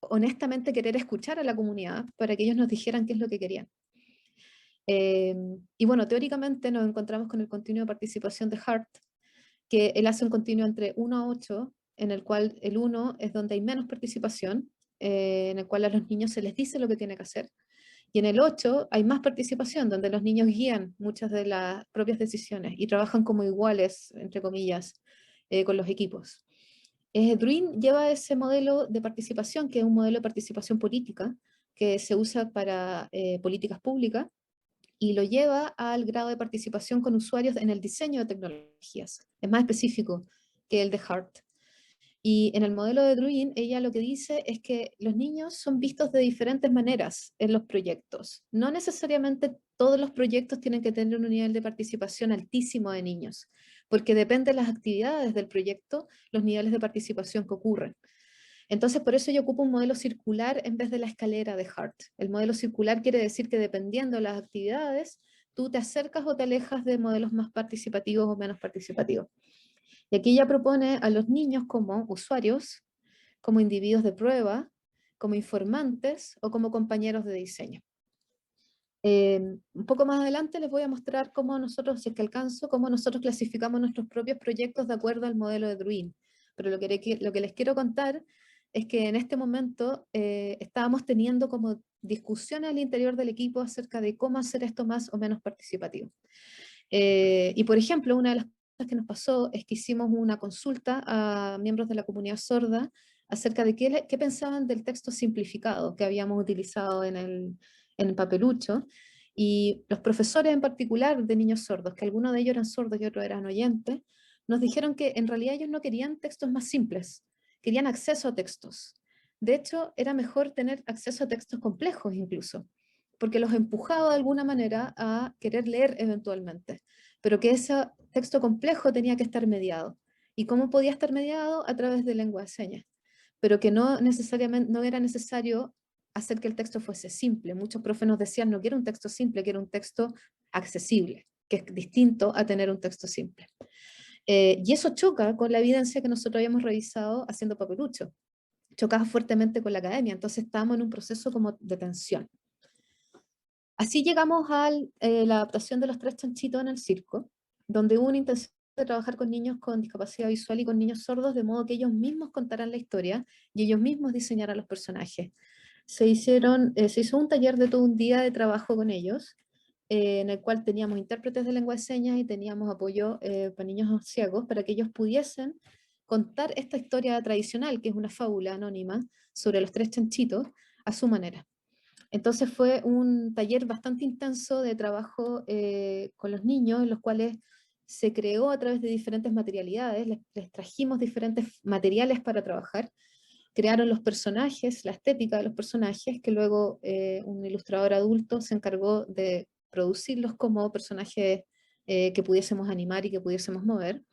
Speaker 2: honestamente querer escuchar a la comunidad para que ellos nos dijeran qué es lo que querían. Y bueno, teóricamente nos encontramos con el continuo de participación de Hart, que él hace un continuo entre 1 a 8, en el cual el 1 es donde hay menos participación, en el cual a los niños se les dice lo que tienen que hacer, y en el 8 hay más participación, donde los niños guían muchas de las propias decisiones y trabajan como iguales, entre comillas, con los equipos. Druin lleva ese modelo de participación, que es un modelo de participación política, que se usa para políticas públicas, y lo lleva al grado de participación con usuarios en el diseño de tecnologías. Es más específico que el de Hart. Y en el modelo de Druin, ella lo que dice es que los niños son vistos de diferentes maneras en los proyectos. No necesariamente todos los proyectos tienen que tener un nivel de participación altísimo de niños, porque depende de las actividades del proyecto, los niveles de participación que ocurren. Entonces, por eso yo ocupo un modelo circular en vez de la escalera de Hart. El modelo circular quiere decir que dependiendo de las actividades, tú te acercas o te alejas de modelos más participativos o menos participativos. Y aquí ya propone a los niños como usuarios, como individuos de prueba, como informantes o como compañeros de diseño. Un poco más adelante les voy a mostrar cómo nosotros, si es que alcanzo, cómo nosotros clasificamos nuestros propios proyectos de acuerdo al modelo de Druin. Pero lo que les quiero contar es que en este momento estábamos teniendo como discusiones al interior del equipo acerca de cómo hacer esto más o menos participativo. Y por ejemplo, una de las cosas que nos pasó es que hicimos una consulta a miembros de la comunidad sorda acerca de qué pensaban del texto simplificado que habíamos utilizado en el Papelucho, y los profesores en particular de niños sordos, que algunos de ellos eran sordos y otros eran oyentes, nos dijeron que en realidad ellos no querían textos más simples, querían acceso a textos. De hecho, era mejor tener acceso a textos complejos incluso, porque los empujaba de alguna manera a querer leer eventualmente, pero que ese texto complejo tenía que estar mediado. ¿Y cómo podía estar mediado? A través de lengua de señas, pero que no necesariamente, no era necesario hacer que el texto fuese simple. Muchos profes nos decían, no quiero un texto simple, quiero un texto accesible, que es distinto a tener un texto simple. Y eso choca con la evidencia que nosotros habíamos revisado haciendo Papelucho. Chocaba fuertemente con la academia, entonces estábamos en un proceso como de tensión. Así llegamos a la adaptación de Los Tres Chanchitos en el circo, donde hubo una intención de trabajar con niños con discapacidad visual y con niños sordos, de modo que ellos mismos contaran la historia y ellos mismos diseñaran los personajes. Se hizo un taller de todo un día de trabajo con ellos, en el cual teníamos intérpretes de lengua de señas y teníamos apoyo para niños ciegos, para que ellos pudiesen contar esta historia tradicional, que es una fábula anónima sobre los tres chanchitos, a su manera. Entonces fue un taller bastante intenso de trabajo con los niños, en los cuales se creó a través de diferentes materialidades, les trajimos diferentes materiales para trabajar, crearon los personajes, la estética de los personajes, que luego un ilustrador adulto se encargó de producirlos como personajes que pudiésemos animar y que pudiésemos mover.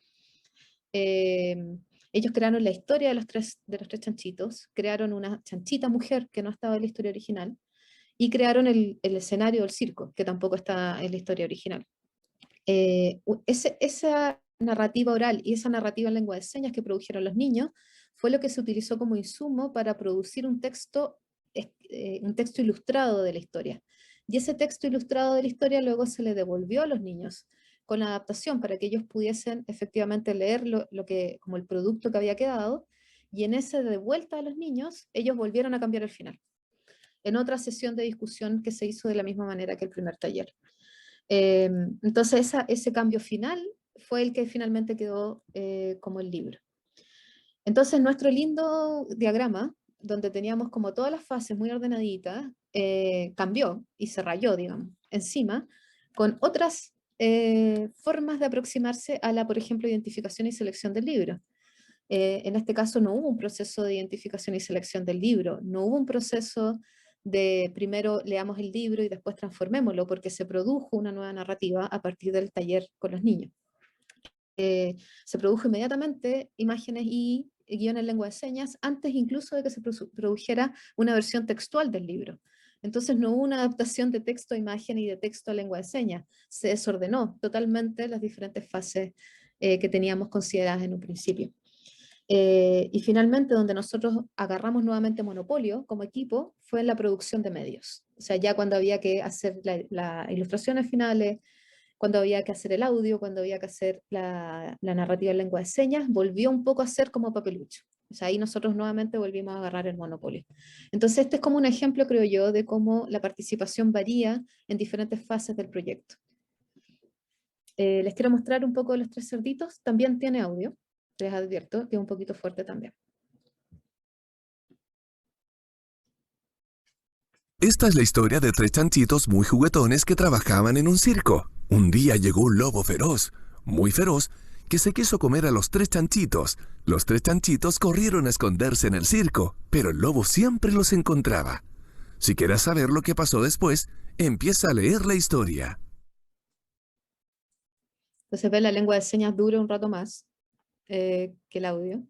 Speaker 2: Ellos crearon la historia de los tres chanchitos, crearon una chanchita mujer que no estaba en la historia original, y crearon el escenario del circo, que tampoco está en la historia original. Esa narrativa oral y esa narrativa en lengua de señas que produjeron los niños fue lo que se utilizó como insumo para producir un texto ilustrado de la historia. Y ese texto ilustrado de la historia luego se le devolvió a los niños con la adaptación para que ellos pudiesen efectivamente leer como el producto que había quedado, y en ese de vuelta a los niños, ellos volvieron a cambiar el final, en otra sesión de discusión que se hizo de la misma manera que el primer taller. Entonces ese cambio final fue el que finalmente quedó como el libro. Entonces nuestro lindo diagrama, donde teníamos como todas las fases muy ordenaditas, cambió y se rayó, digamos, encima, con otras formas de aproximarse a la, por ejemplo, identificación y selección del libro. En este caso no hubo un proceso de identificación y selección del libro, no hubo un proceso de primero leamos el libro y después transformémoslo, porque se produjo una nueva narrativa a partir del taller con los niños. Se produjo inmediatamente imágenes y guiones en lengua de señas, antes incluso de que se produjera una versión textual del libro. Entonces no hubo una adaptación de texto a imagen y de texto a lengua de señas, se desordenó totalmente las diferentes fases que teníamos consideradas en un principio. Y finalmente, donde nosotros agarramos nuevamente monopolio como equipo, fue en la producción de medios. O sea, ya cuando había que hacer las ilustraciones finales, cuando había que hacer el audio, cuando había que hacer la narrativa en lengua de señas, volvió un poco a ser como Papelucho. O sea, ahí nosotros nuevamente volvimos a agarrar el monopolio. Entonces, este es como un ejemplo, creo yo, de cómo la participación varía en diferentes fases del proyecto. Les quiero mostrar un poco de los 3 cerditos. También tiene audio. Les advierto que es un poquito fuerte también.
Speaker 5: Esta es la historia de 3 chanchitos muy juguetones que trabajaban en un circo. Un día llegó un lobo feroz, muy feroz, que se quiso comer a los 3 chanchitos. Los 3 chanchitos corrieron a esconderse en el circo, pero el lobo siempre los encontraba. Si quieres saber lo que pasó después, empieza a leer la historia.
Speaker 2: Entonces ve, la lengua de señas dura un rato más que el audio.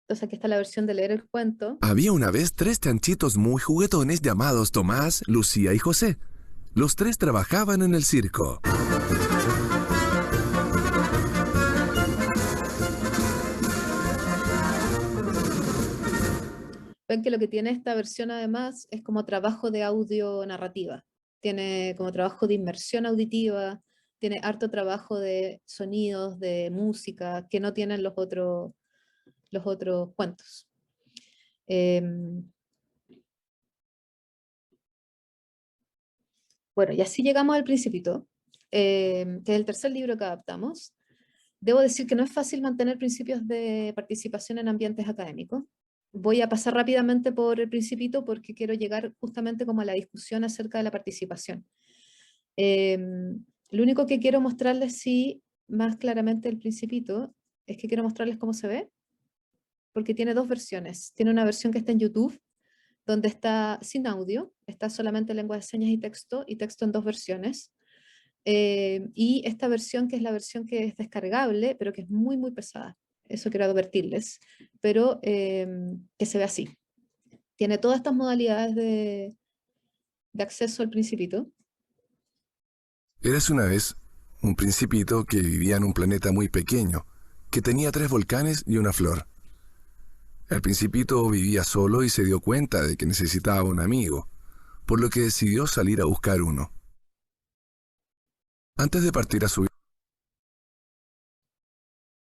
Speaker 2: Entonces aquí está la versión de leer el cuento.
Speaker 5: Había una vez 3 chanchitos muy juguetones llamados Tomás, Lucía y José. Los 3 trabajaban en el circo.
Speaker 2: Ven que lo que tiene esta versión además es como trabajo de audio narrativa. Tiene como trabajo de inmersión auditiva, tiene harto trabajo de sonidos, de música, que no tienen los otros cuentos. Bueno, y así llegamos al Principito, que es el tercer libro que adaptamos. Debo decir que no es fácil mantener principios de participación en ambientes académicos. Voy a pasar rápidamente por el Principito porque quiero llegar justamente como a la discusión acerca de la participación. Lo único que quiero mostrarles, sí, más claramente el Principito, es que quiero mostrarles cómo se ve, porque tiene 2 versiones. Tiene una versión que está en YouTube, donde está sin audio, está solamente lengua de señas y texto en 2 versiones. Y esta versión, que es la versión que es descargable, pero que es muy, muy pesada. Eso quiero advertirles, pero que se ve así. Tiene todas estas modalidades de acceso al Principito.
Speaker 5: Eras una vez un principito que vivía en un planeta muy pequeño, que tenía 3 volcanes y una flor. El principito vivía solo y se dio cuenta de que necesitaba un amigo, por lo que decidió salir a buscar uno. Antes de partir a su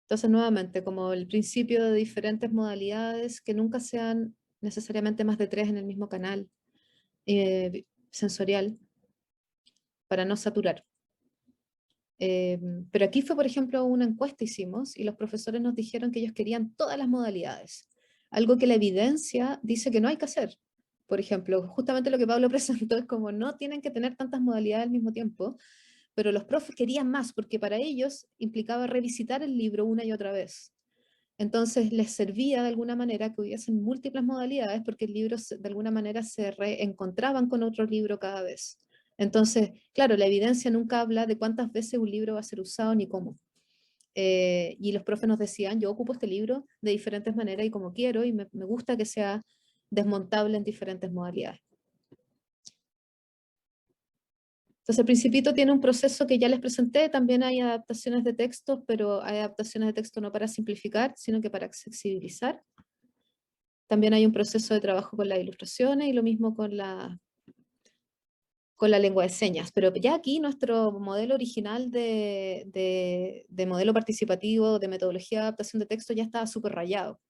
Speaker 2: Entonces, nuevamente, como el principio de diferentes modalidades que nunca sean necesariamente más de 3 en el mismo canal sensorial, para no saturar. Pero aquí fue, por ejemplo, una encuesta hicimos y los profesores nos dijeron que ellos querían todas las modalidades, algo que la evidencia dice que no hay que hacer. Por ejemplo, justamente lo que Pablo presentó es como no tienen que tener tantas modalidades al mismo tiempo, pero los profes querían más porque para ellos implicaba revisitar el libro una y otra vez. Entonces les servía de alguna manera que hubiesen múltiples modalidades porque el libro de alguna manera se reencontraban con otro libro cada vez. Entonces, claro, la evidencia nunca habla de cuántas veces un libro va a ser usado ni cómo. Y los profes nos decían, yo ocupo este libro de diferentes maneras y como quiero, y me gusta que sea desmontable en diferentes modalidades. Entonces, el Principito tiene un proceso que ya les presenté, también hay adaptaciones de textos, pero hay adaptaciones de texto no para simplificar, sino que para accesibilizar. También hay un proceso de trabajo con las ilustraciones y lo mismo con con la lengua de señas. Pero ya aquí nuestro modelo original de modelo participativo, de metodología de adaptación de texto ya estaba súper rayado.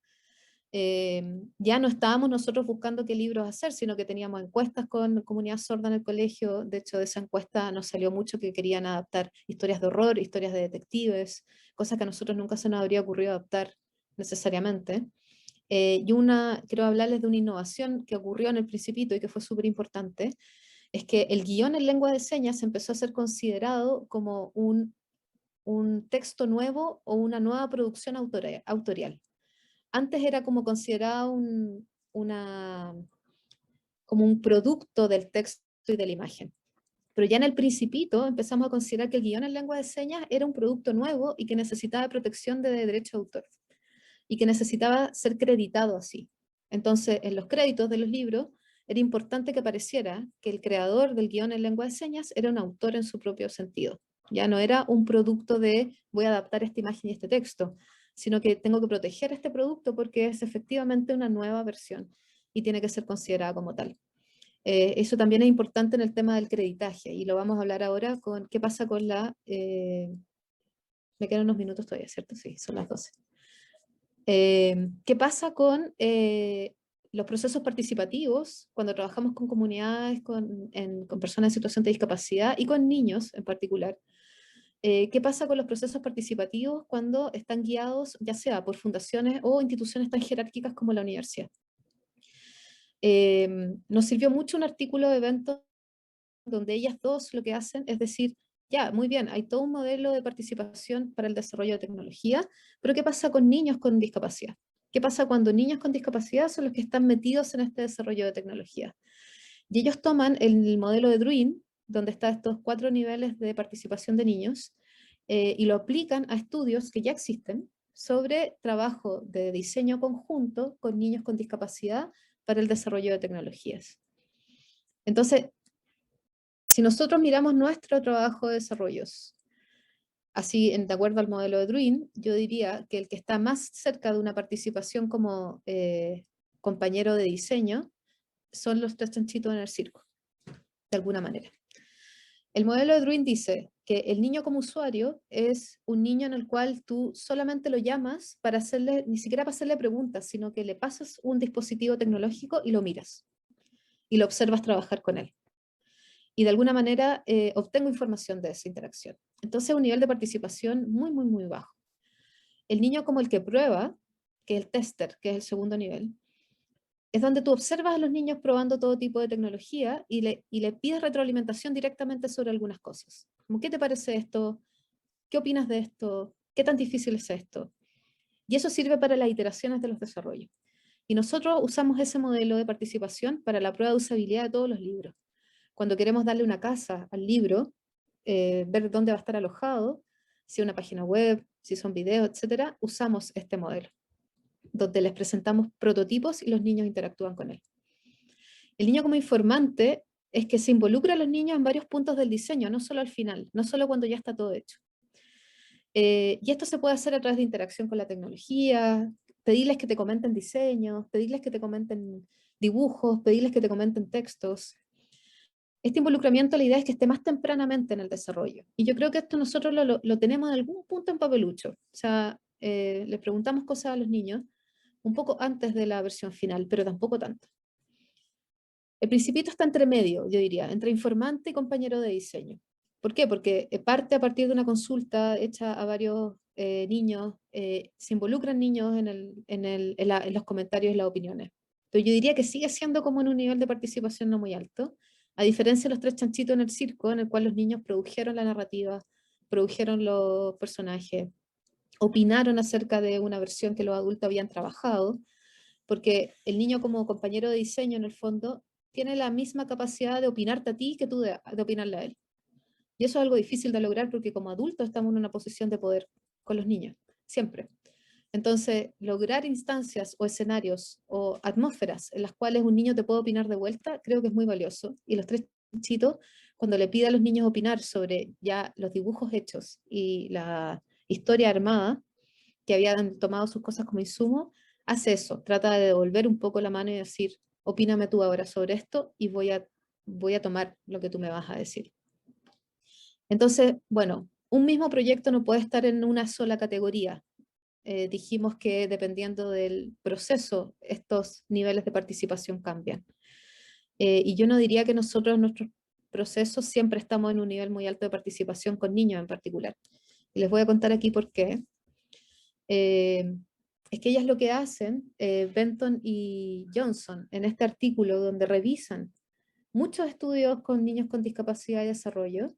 Speaker 2: Ya no estábamos nosotros buscando qué libros hacer, sino que teníamos encuestas con comunidad sorda en el colegio. De hecho, de esa encuesta nos salió mucho que querían adaptar historias de horror, historias de detectives, cosas que a nosotros nunca se nos habría ocurrido adaptar necesariamente. Quiero hablarles de una innovación que ocurrió en el Principito y que fue súper importante, es que el guión en lengua de señas empezó a ser considerado como un texto nuevo o una nueva producción autorial. Antes era como considerado como un producto del texto y de la imagen. Pero ya en el Principito empezamos a considerar que el guión en lengua de señas era un producto nuevo y que necesitaba protección de derecho de autor y que necesitaba ser creditado así. Entonces, en los créditos de los libros era importante que apareciera que el creador del guión en lengua de señas era un autor en su propio sentido. Ya no era un producto de voy a adaptar esta imagen y este texto, sino que tengo que proteger este producto porque es efectivamente una nueva versión y tiene que ser considerada como tal. Eso también es importante en el tema del creditaje y lo vamos a hablar ahora con qué pasa con la... me quedan unos minutos todavía, ¿cierto? Sí, son las 12. ¿Qué pasa con los procesos participativos cuando trabajamos con comunidades, con personas en situación de discapacidad y con niños en particular? ¿Qué pasa con los procesos participativos cuando están guiados ya sea por fundaciones o instituciones tan jerárquicas como la universidad? Nos sirvió mucho un artículo de eventos donde ellas dos lo que hacen es decir, ya, muy bien, hay todo un modelo de participación para el desarrollo de tecnología, pero ¿qué pasa con niños con discapacidad? ¿Qué pasa cuando niños con discapacidad son los que están metidos en este desarrollo de tecnología? Y ellos toman el modelo de Druin, donde están estos 4 niveles de participación de niños, y lo aplican a estudios que ya existen sobre trabajo de diseño conjunto con niños con discapacidad para el desarrollo de tecnologías. Entonces, si nosotros miramos nuestro trabajo de desarrollos, así de acuerdo al modelo de Druin, yo diría que el que está más cerca de una participación como compañero de diseño son los 3 chanchitos en el circo, de alguna manera. El modelo de Druin dice que el niño como usuario es un niño en el cual tú solamente lo llamas para hacerle, ni siquiera para hacerle preguntas, sino que le pasas un dispositivo tecnológico y lo miras, y lo observas trabajar con él. Y de alguna manera obtengo información de esa interacción. Entonces un nivel de participación muy, muy, muy bajo. El niño como el que prueba, que es el tester, que es el segundo nivel, es donde tú observas a los niños probando todo tipo de tecnología y le pides retroalimentación directamente sobre algunas cosas. Como, ¿qué te parece esto? ¿Qué opinas de esto? ¿Qué tan difícil es esto? Y eso sirve para las iteraciones de los desarrollos. Y nosotros usamos ese modelo de participación para la prueba de usabilidad de todos los libros. Cuando queremos darle una casa al libro, ver dónde va a estar alojado, si es una página web, si son videos, etc., usamos este modelo, donde les presentamos prototipos y los niños interactúan con él. El niño como informante es que se involucra a los niños en varios puntos del diseño, no solo al final, no solo cuando ya está todo hecho. Y esto se puede hacer a través de interacción con la tecnología, pedirles que te comenten diseños, pedirles que te comenten dibujos, pedirles que te comenten textos. Este involucramiento, la idea es que esté más tempranamente en el desarrollo. Y yo creo que esto nosotros lo tenemos en algún punto en Papelucho. O sea, les preguntamos cosas a los niños un poco antes de la versión final, pero tampoco tanto. El Principito está entre medio, yo diría, entre informante y compañero de diseño. ¿Por qué? Porque parte a partir de una consulta hecha a varios niños, se involucran niños en los comentarios y las opiniones. Pero yo diría que sigue siendo como en un nivel de participación no muy alto, a diferencia de los 3 chanchitos en el circo, en el cual los niños produjeron la narrativa, produjeron los personajes, opinaron acerca de una versión que los adultos habían trabajado, porque el niño como compañero de diseño en el fondo tiene la misma capacidad de opinarte a ti que tú de opinarle a él. Y eso es algo difícil de lograr porque como adultos estamos en una posición de poder con los niños, siempre. Entonces, lograr instancias o escenarios o atmósferas en las cuales un niño te puede opinar de vuelta, creo que es muy valioso. Y los 3 chanchitos, cuando le pide a los niños opinar sobre ya los dibujos hechos y la historia armada, que habían tomado sus cosas como insumo, hace eso, trata de devolver un poco la mano y decir, opíname tú ahora sobre esto y voy a voy a tomar lo que tú me vas a decir. Entonces, bueno, un mismo proyecto no puede estar en una sola categoría. Dijimos que dependiendo del proceso, estos niveles de participación cambian. Y yo no diría que nosotros en nuestros procesos siempre estamos en un nivel muy alto de participación con niños en particular. Y les voy a contar aquí por qué. Es que ellas lo que hacen, Benton y Johnson, en este artículo donde revisan muchos estudios con niños con discapacidad y desarrollo,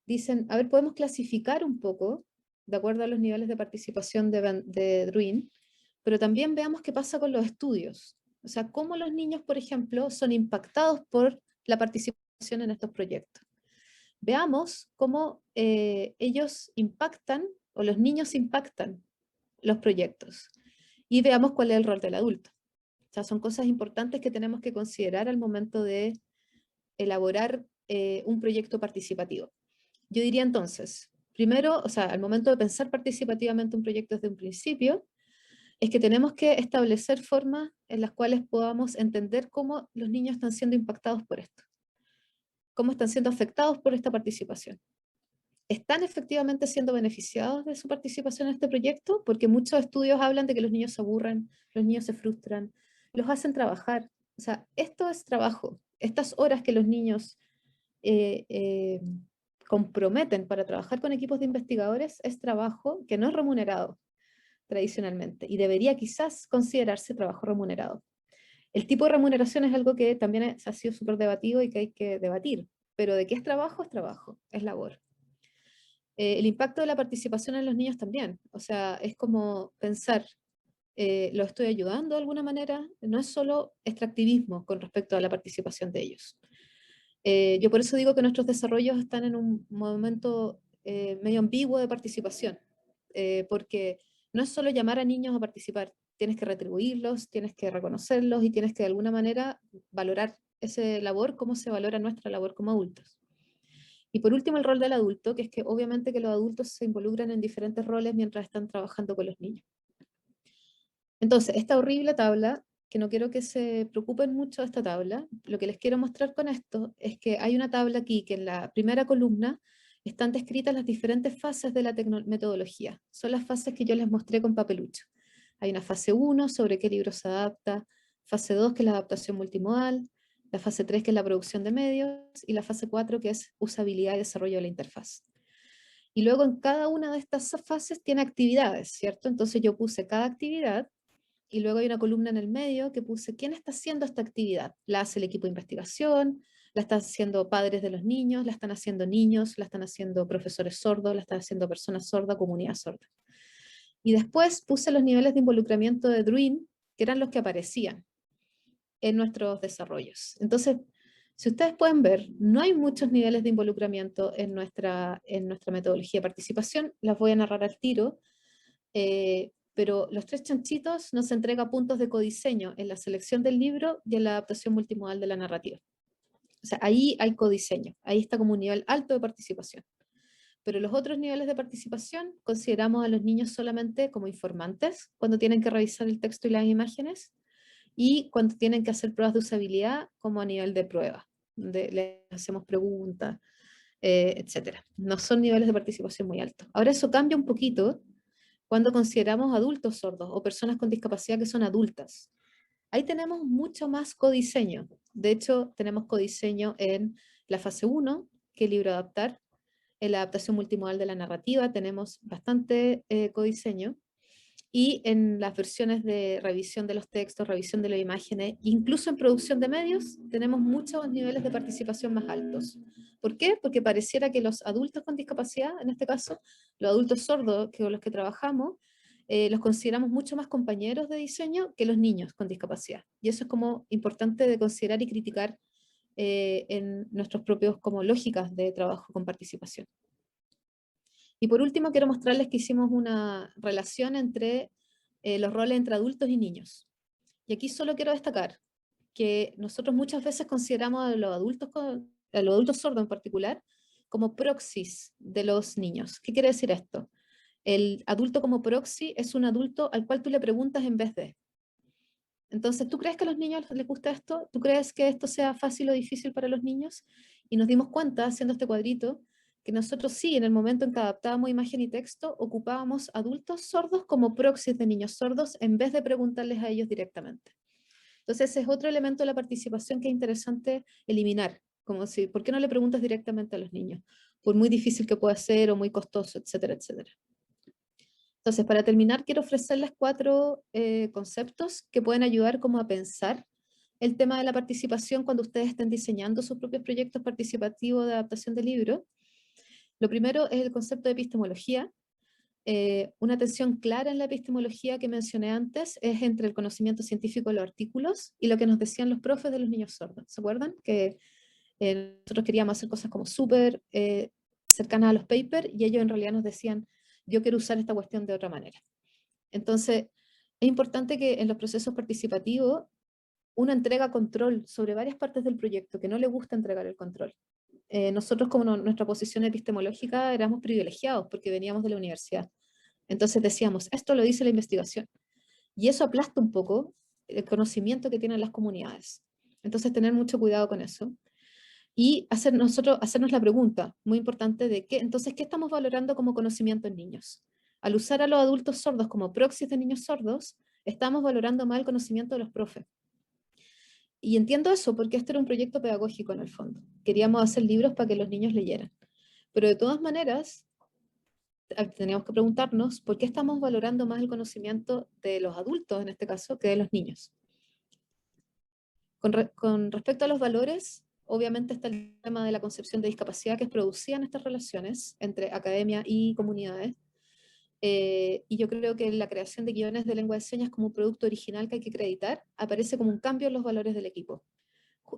Speaker 2: dicen, a ver, podemos clasificar un poco, de acuerdo a los niveles de participación de Druin, pero también veamos qué pasa con los estudios. O sea, cómo los niños, por ejemplo, son impactados por la participación en estos proyectos. Veamos cómo ellos impactan, o los niños impactan los proyectos. Y veamos cuál es el rol del adulto. O sea, son cosas importantes que tenemos que considerar al momento de elaborar un proyecto participativo. Yo diría entonces, primero, o sea, al momento de pensar participativamente un proyecto desde un principio, es que tenemos que establecer formas en las cuales podamos entender cómo los niños están siendo impactados por esto, cómo están siendo afectados por esta participación. ¿Están efectivamente siendo beneficiados de su participación en este proyecto? Porque muchos estudios hablan de que los niños se aburren, los niños se frustran, los hacen trabajar. O sea, esto es trabajo. Estas horas que los niños comprometen para trabajar con equipos de investigadores es trabajo que no es remunerado tradicionalmente y debería quizás considerarse trabajo remunerado. El tipo de remuneración es algo que también ha sido súper debatido y que hay que debatir, pero de qué es trabajo, es labor. El impacto de la participación en los niños también, o sea, es como pensar, ¿lo estoy ayudando de alguna manera? No es solo extractivismo con respecto a la participación de ellos. Yo por eso digo que nuestros desarrollos están en un momento medio ambiguo de participación, porque no es solo llamar a niños a participar, tienes que retribuirlos, tienes que reconocerlos y tienes que de alguna manera valorar esa labor como se valora nuestra labor como adultos. Y por último, el rol del adulto, que es que obviamente que los adultos se involucran en diferentes roles mientras están trabajando con los niños. Entonces, esta horrible tabla, que no quiero que se preocupen mucho de esta tabla, lo que les quiero mostrar con esto es que hay una tabla aquí que en la primera columna están descritas las diferentes fases de la metodología. Son las fases que yo les mostré con papelucho. Hay una fase 1 sobre qué libro se adapta, fase 2 que es la adaptación multimodal, la fase 3 que es la producción de medios y la fase 4 que es usabilidad y desarrollo de la interfaz. Y luego en cada una de estas fases tiene actividades, ¿cierto? Entonces yo puse cada actividad y luego hay una columna en el medio que puse quién está haciendo esta actividad. La hace el equipo de investigación, la están haciendo padres de los niños, la están haciendo niños, la están haciendo profesores sordos, la están haciendo personas sordas, comunidad sorda. Y después puse los niveles de involucramiento de Druin, que eran los que aparecían en nuestros desarrollos. Entonces, si ustedes pueden ver, no hay muchos niveles de involucramiento en nuestra metodología de participación, las voy a narrar al tiro, pero los 3 chanchitos nos entrega puntos de codiseño en la selección del libro y en la adaptación multimodal de la narrativa. O sea, ahí hay codiseño, ahí está como un nivel alto de participación. Pero los otros niveles de participación consideramos a los niños solamente como informantes, cuando tienen que revisar el texto y las imágenes, y cuando tienen que hacer pruebas de usabilidad como a nivel de prueba, donde les hacemos preguntas, etc. No son niveles de participación muy altos. Ahora eso cambia un poquito cuando consideramos adultos sordos o personas con discapacidad que son adultas. Ahí tenemos mucho más codiseño. De hecho, tenemos codiseño en la fase 1, que es libro adaptar. En la adaptación multimodal de la narrativa tenemos bastante codiseño. Y en las versiones de revisión de los textos, revisión de las imágenes, incluso en producción de medios, tenemos muchos niveles de participación más altos. ¿Por qué? Porque pareciera que los adultos con discapacidad, en este caso, los adultos sordos con los que trabajamos, los consideramos mucho más compañeros de diseño que los niños con discapacidad. Y eso es como importante de considerar y criticar en nuestros propios como lógicas de trabajo con participación. Y por último, quiero mostrarles que hicimos una relación entre los roles entre adultos y niños. Y aquí solo quiero destacar que nosotros muchas veces consideramos a los adultos sordos en particular, como proxies de los niños. ¿Qué quiere decir esto? El adulto como proxy es un adulto al cual tú le preguntas en vez de. Entonces, ¿tú crees que a los niños les gusta esto? ¿Tú crees que esto sea fácil o difícil para los niños? Y nos dimos cuenta, haciendo este cuadrito, que nosotros sí, en el momento en que adaptábamos imagen y texto, ocupábamos adultos sordos como proxies de niños sordos en vez de preguntarles a ellos directamente. Entonces, ese es otro elemento de la participación que es interesante eliminar. Como si, ¿por qué no le preguntas directamente a los niños? Por muy difícil que pueda ser o muy costoso, etcétera, etcétera. Entonces, para terminar, quiero ofrecerles 4 conceptos que pueden ayudar como a pensar el tema de la participación cuando ustedes estén diseñando sus propios proyectos participativos de adaptación de libros. Lo primero es el concepto de epistemología. Una atención clara en la epistemología que mencioné antes es entre el conocimiento científico de los artículos y lo que nos decían los profes de los niños sordos. ¿Se acuerdan? Que nosotros queríamos hacer cosas como súper cercanas a los papers y ellos en realidad nos decían, yo quiero usar esta cuestión de otra manera. Entonces, es importante que en los procesos participativos uno entrega control sobre varias partes del proyecto, que no le gusta entregar el control. Nosotros, como nuestra posición epistemológica, éramos privilegiados porque veníamos de la universidad. Entonces decíamos, esto lo dice la investigación. Y eso aplasta un poco el conocimiento que tienen las comunidades. Entonces, tener mucho cuidado con eso. Y hacernos la pregunta, muy importante, de entonces, ¿qué estamos valorando como conocimiento en niños? Al usar a los adultos sordos como proxies de niños sordos, estamos valorando más el conocimiento de los profes. Y entiendo eso porque este era un proyecto pedagógico en el fondo. Queríamos hacer libros para que los niños leyeran. Pero de todas maneras, teníamos que preguntarnos por qué estamos valorando más el conocimiento de los adultos, en este caso, que de los niños. Con respecto a los valores, obviamente está el tema de la concepción de discapacidad que es producida en estas relaciones entre academia y comunidades. Y yo creo que la creación de guiones de lengua de señas como un producto original que hay que acreditar aparece como un cambio en los valores del equipo,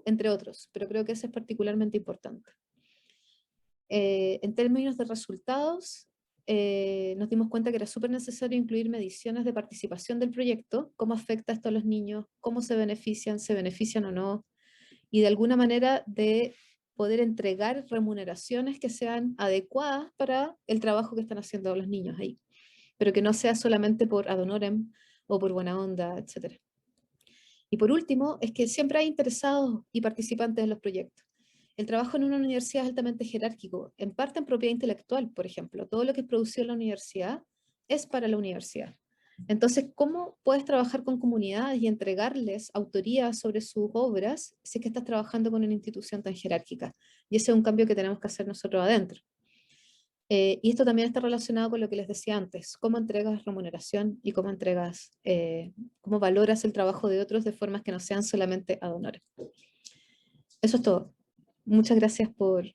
Speaker 2: entre otros, pero creo que ese es particularmente importante. En términos de resultados, nos dimos cuenta que era súper necesario incluir mediciones de participación del proyecto, cómo afecta esto a los niños, cómo se benefician o no, y de alguna manera de poder entregar remuneraciones que sean adecuadas para el trabajo que están haciendo los niños ahí, pero que no sea solamente por ad honorem o por buena onda, etc. Y por último, es que siempre hay interesados y participantes en los proyectos. El trabajo en una universidad es altamente jerárquico, en parte en propiedad intelectual, por ejemplo. Todo lo que es producido en la universidad es para la universidad. Entonces, ¿cómo puedes trabajar con comunidades y entregarles autoría sobre sus obras si es que estás trabajando con una institución tan jerárquica? Y ese es un cambio que tenemos que hacer nosotros adentro. Y esto también está relacionado con lo que les decía antes, cómo entregas remuneración y cómo cómo valoras el trabajo de otros de formas que no sean solamente ad honorem. Eso es todo. Muchas gracias por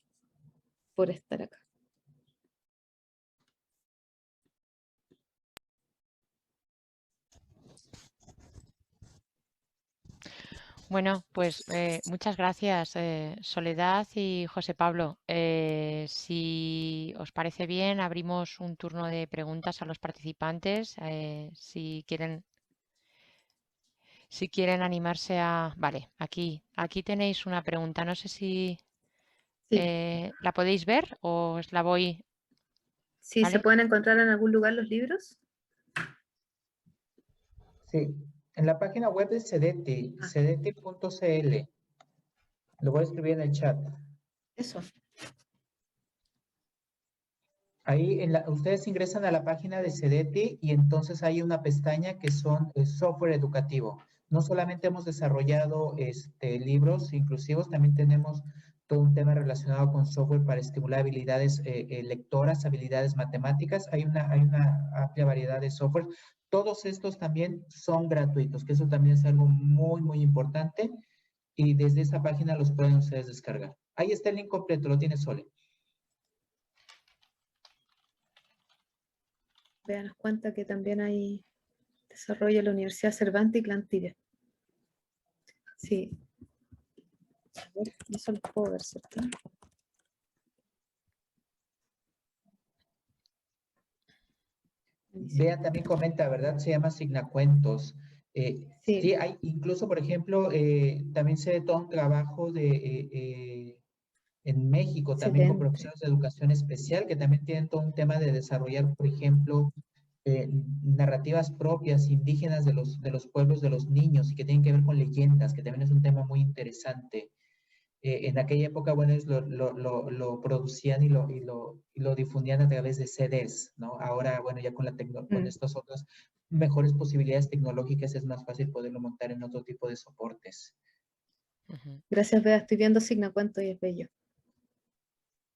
Speaker 2: estar acá.
Speaker 1: Bueno, pues muchas gracias, Soledad y José Pablo. Si os parece bien, abrimos un turno de preguntas a los participantes. Si quieren animarse a... Vale, aquí tenéis una pregunta. No sé si
Speaker 2: Sí.
Speaker 1: la podéis ver o os la voy...
Speaker 2: Sí,
Speaker 1: ¿vale?
Speaker 2: ¿se pueden encontrar en algún lugar los libros?
Speaker 3: Sí, en la página web de CEDETI, cedeti.cl. Lo voy a escribir en el chat.
Speaker 2: Eso.
Speaker 3: Ahí ustedes ingresan a la página de CEDETI y entonces hay una pestaña que son software educativo. No solamente hemos desarrollado libros inclusivos, también tenemos todo un tema relacionado con software para estimular habilidades lectoras, habilidades matemáticas. Hay una amplia variedad de software. Todos estos también son gratuitos, que eso también es algo muy, muy importante. Y desde esa página los pueden ustedes descargar. Ahí está el link completo, lo tiene Sole.
Speaker 2: Veanos cuenta que también hay desarrollo en la Universidad Cervantes y Plantilla. Sí. A ver, eso los puedo ver, ¿cierto?
Speaker 3: Bea también comenta, ¿verdad? Se llama Signacuentos. Sí, hay incluso, por ejemplo, también se ve todo un trabajo en México, también con profesores de educación especial, que también tienen todo un tema de desarrollar, por ejemplo, narrativas propias, indígenas de los pueblos de los niños y que tienen que ver con leyendas, que también es un tema muy interesante. En aquella época, bueno, ellos lo producían y lo difundían a través de CDs, ¿no? Ahora, bueno, ya con con estas otras mejores posibilidades tecnológicas es más fácil poderlo montar en otro tipo de soportes.
Speaker 2: Gracias, Bea. Estoy viendo Signacuento y es bello.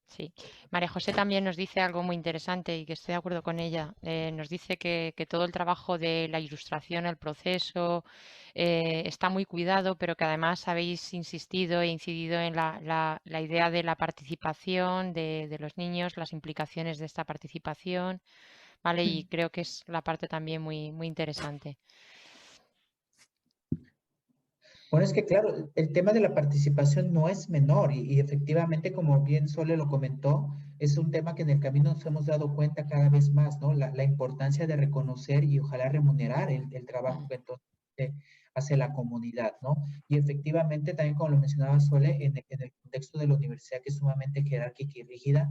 Speaker 1: Sí, María José también nos dice algo muy interesante y que estoy de acuerdo con ella. Nos dice que todo el trabajo de la ilustración, el proceso, está muy cuidado, pero que además habéis insistido e incidido en la idea de la participación de los niños, las implicaciones de esta participación, ¿vale? Y creo que es la parte también muy, muy interesante.
Speaker 3: Bueno, es que claro, el tema de la participación no es menor y efectivamente, como bien Sole lo comentó, es un tema que en el camino nos hemos dado cuenta cada vez más, ¿no? La importancia de reconocer y ojalá remunerar el trabajo que entonces hace la comunidad, ¿no? Y efectivamente, también como lo mencionaba Sole, en el contexto de la universidad que es sumamente jerárquica y rígida,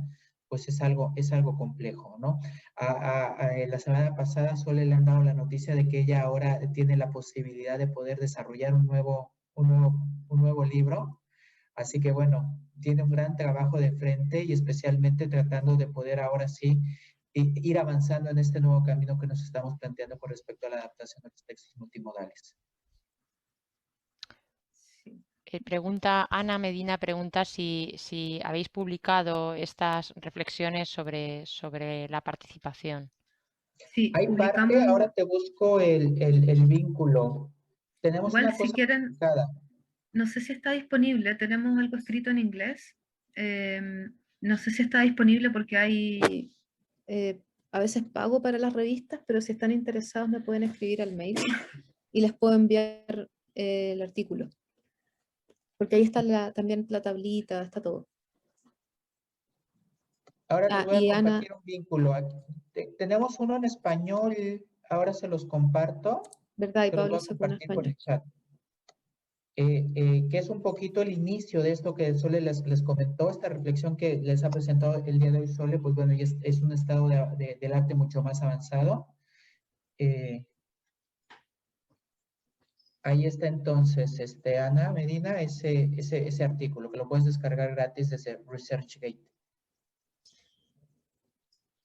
Speaker 3: pues es algo complejo, ¿no? La semana pasada Sole le han dado la noticia de que ella ahora tiene la posibilidad de poder desarrollar un nuevo libro. Así que bueno, tiene un gran trabajo de frente y especialmente tratando de poder ahora sí ir avanzando en este nuevo camino que nos estamos planteando con respecto a la adaptación de los textos multimodales.
Speaker 1: Pregunta Ana Medina, pregunta si habéis publicado estas reflexiones sobre la participación.
Speaker 2: Sí,
Speaker 3: Hay parte,
Speaker 2: publicamos,
Speaker 3: ahora te busco el vínculo. Tenemos
Speaker 2: igual
Speaker 3: una
Speaker 2: si
Speaker 3: cosa
Speaker 2: quieren,
Speaker 3: publicada.
Speaker 2: no sé si está disponible, tenemos algo escrito en inglés. No sé si está disponible porque hay a veces pago para las revistas, pero si están interesados me pueden escribir al mail y les puedo enviar el artículo. Porque ahí está también la tablita, está todo.
Speaker 3: Ahora les voy a
Speaker 2: Y Ana,
Speaker 3: compartir un vínculo. Tenemos uno en español, ahora se los comparto,
Speaker 2: ¿verdad? Y
Speaker 3: se los voy
Speaker 2: Pablo
Speaker 3: a
Speaker 2: sacó una
Speaker 3: compartir por
Speaker 2: español.
Speaker 3: el chat. Que es un poquito el inicio de esto que Sole les comentó, esta reflexión que les ha presentado el día de hoy Sole, pues bueno, es un estado del arte mucho más avanzado. Ahí está entonces, Ana Medina, ese artículo, que lo puedes descargar gratis desde ResearchGate.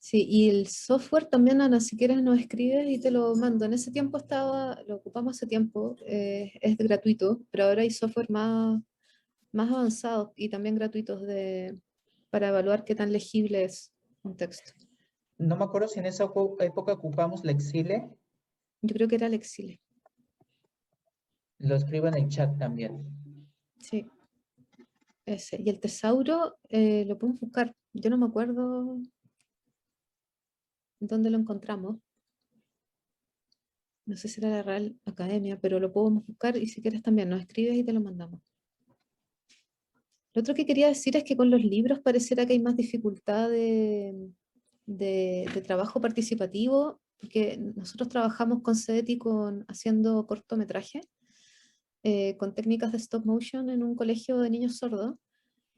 Speaker 2: Sí, y el software también, Ana, si quieres nos escribes y te lo mando. En ese tiempo lo ocupamos hace tiempo, es gratuito, pero ahora hay software más avanzados y también gratuitos para evaluar qué tan legible es un texto.
Speaker 3: No me acuerdo si en esa época ocupamos Lexile.
Speaker 2: Yo creo que era Lexile.
Speaker 3: Lo escribo en el chat también.
Speaker 2: Sí, ese. Y el tesauro lo podemos buscar. Yo no me acuerdo dónde lo encontramos. No sé si era la Real Academia, pero lo podemos buscar y si quieres también nos escribes y te lo mandamos. Lo otro que quería decir es que con los libros pareciera que hay más dificultad de trabajo participativo, porque nosotros trabajamos con CETI haciendo cortometraje, con técnicas de stop motion en un colegio de niños sordos,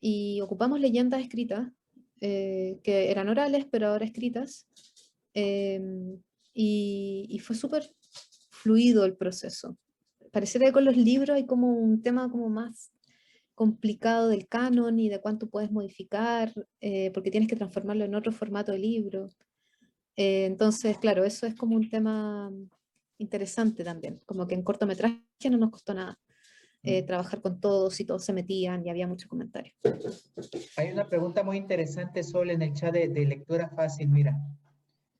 Speaker 2: y ocupamos leyendas escritas, que eran orales, pero ahora escritas, y fue súper fluido el proceso. Pareciera que con los libros hay como un tema como más complicado del canon y de cuánto puedes modificar, porque tienes que transformarlo en otro formato de libro. Entonces, claro, eso es como un tema interesante también, como que en cortometraje no nos costó nada trabajar con todos y todos se metían y había muchos comentarios.
Speaker 3: Hay una pregunta muy interesante, Sol, en el chat de lectura fácil, mira.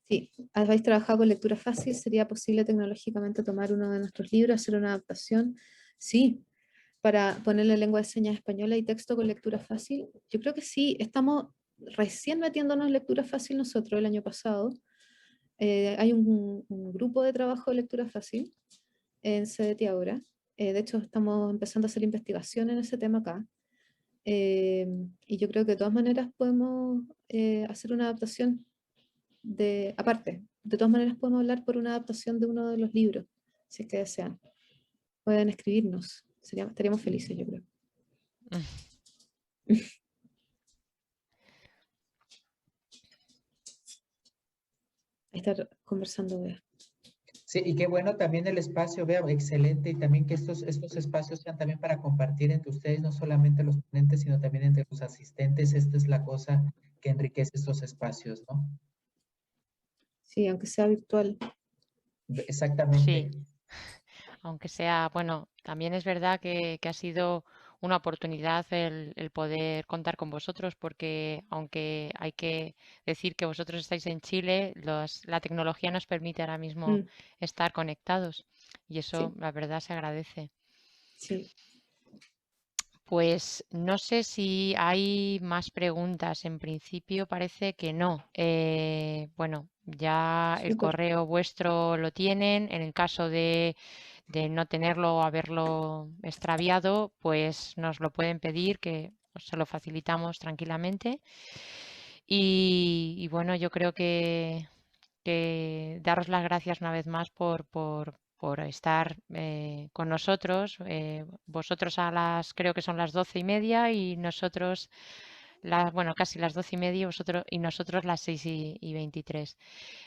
Speaker 2: Sí, habéis trabajado con lectura fácil, ¿sería posible tecnológicamente tomar uno de nuestros libros, hacer una adaptación? Sí, para ponerle lengua de señas española y texto con lectura fácil. Yo creo que sí, estamos recién metiéndonos en lectura fácil nosotros el año pasado. Hay un grupo de trabajo de lectura fácil en CDT ahora. De hecho, estamos empezando a hacer investigación en ese tema acá. Y yo creo que de todas maneras podemos hacer una adaptación aparte, de todas maneras podemos hablar por una adaptación de uno de los libros, si es que desean. Pueden escribirnos, estaríamos felices, yo creo. estar conversando, Bea.
Speaker 3: Sí, y qué bueno también el espacio, vea, excelente, y también que estos espacios sean también para compartir entre ustedes, no solamente los ponentes, sino también entre los asistentes. Esta es la cosa que enriquece estos espacios, ¿no?
Speaker 2: Sí, aunque sea virtual.
Speaker 3: Exactamente.
Speaker 1: Sí, aunque sea, bueno, también es verdad que ha sido una oportunidad el poder contar con vosotros, porque aunque hay que decir que vosotros estáis en Chile, la tecnología nos permite ahora mismo
Speaker 2: Mm,
Speaker 1: estar conectados y eso,
Speaker 2: sí,
Speaker 1: la verdad, se agradece.
Speaker 2: sí.
Speaker 1: Pues no sé si hay más preguntas. En principio parece que no. Bueno, ya el
Speaker 2: Súper.
Speaker 1: correo vuestro lo tienen. En el caso de no tenerlo o haberlo extraviado, pues nos lo pueden pedir, que se lo facilitamos tranquilamente. Y bueno, yo creo que daros las gracias una vez más por estar con nosotros. Vosotros creo que son las 12:30 y nosotros, bueno, casi las 12:30 y nosotros las 6:23.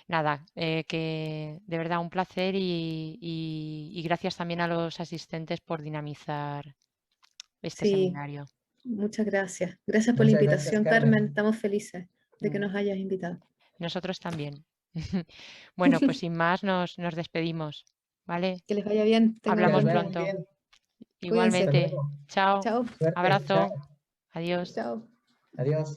Speaker 1: Nada, que de verdad un placer y gracias también a los asistentes por dinamizar este
Speaker 2: Sí,
Speaker 1: seminario.
Speaker 2: muchas gracias. Gracias por la
Speaker 3: Muchas gracias,
Speaker 2: invitación, Carmen.
Speaker 3: Carmen.
Speaker 2: Estamos felices de que
Speaker 1: Mm,
Speaker 2: nos hayas invitado.
Speaker 1: Nosotros también. Bueno, pues sin más nos despedimos, ¿vale?
Speaker 2: Que les vaya bien. Tengan un
Speaker 3: Que les
Speaker 1: Hablamos
Speaker 2: buen
Speaker 3: vaya
Speaker 2: día.
Speaker 3: muy
Speaker 1: pronto.
Speaker 3: bien.
Speaker 2: Cuídense.
Speaker 3: Hasta
Speaker 1: Igualmente.
Speaker 3: luego.
Speaker 1: Chao.
Speaker 2: Chao.
Speaker 3: Suerte.
Speaker 1: Abrazo.
Speaker 3: Chao.
Speaker 1: Adiós.
Speaker 2: Chao.
Speaker 3: Adiós.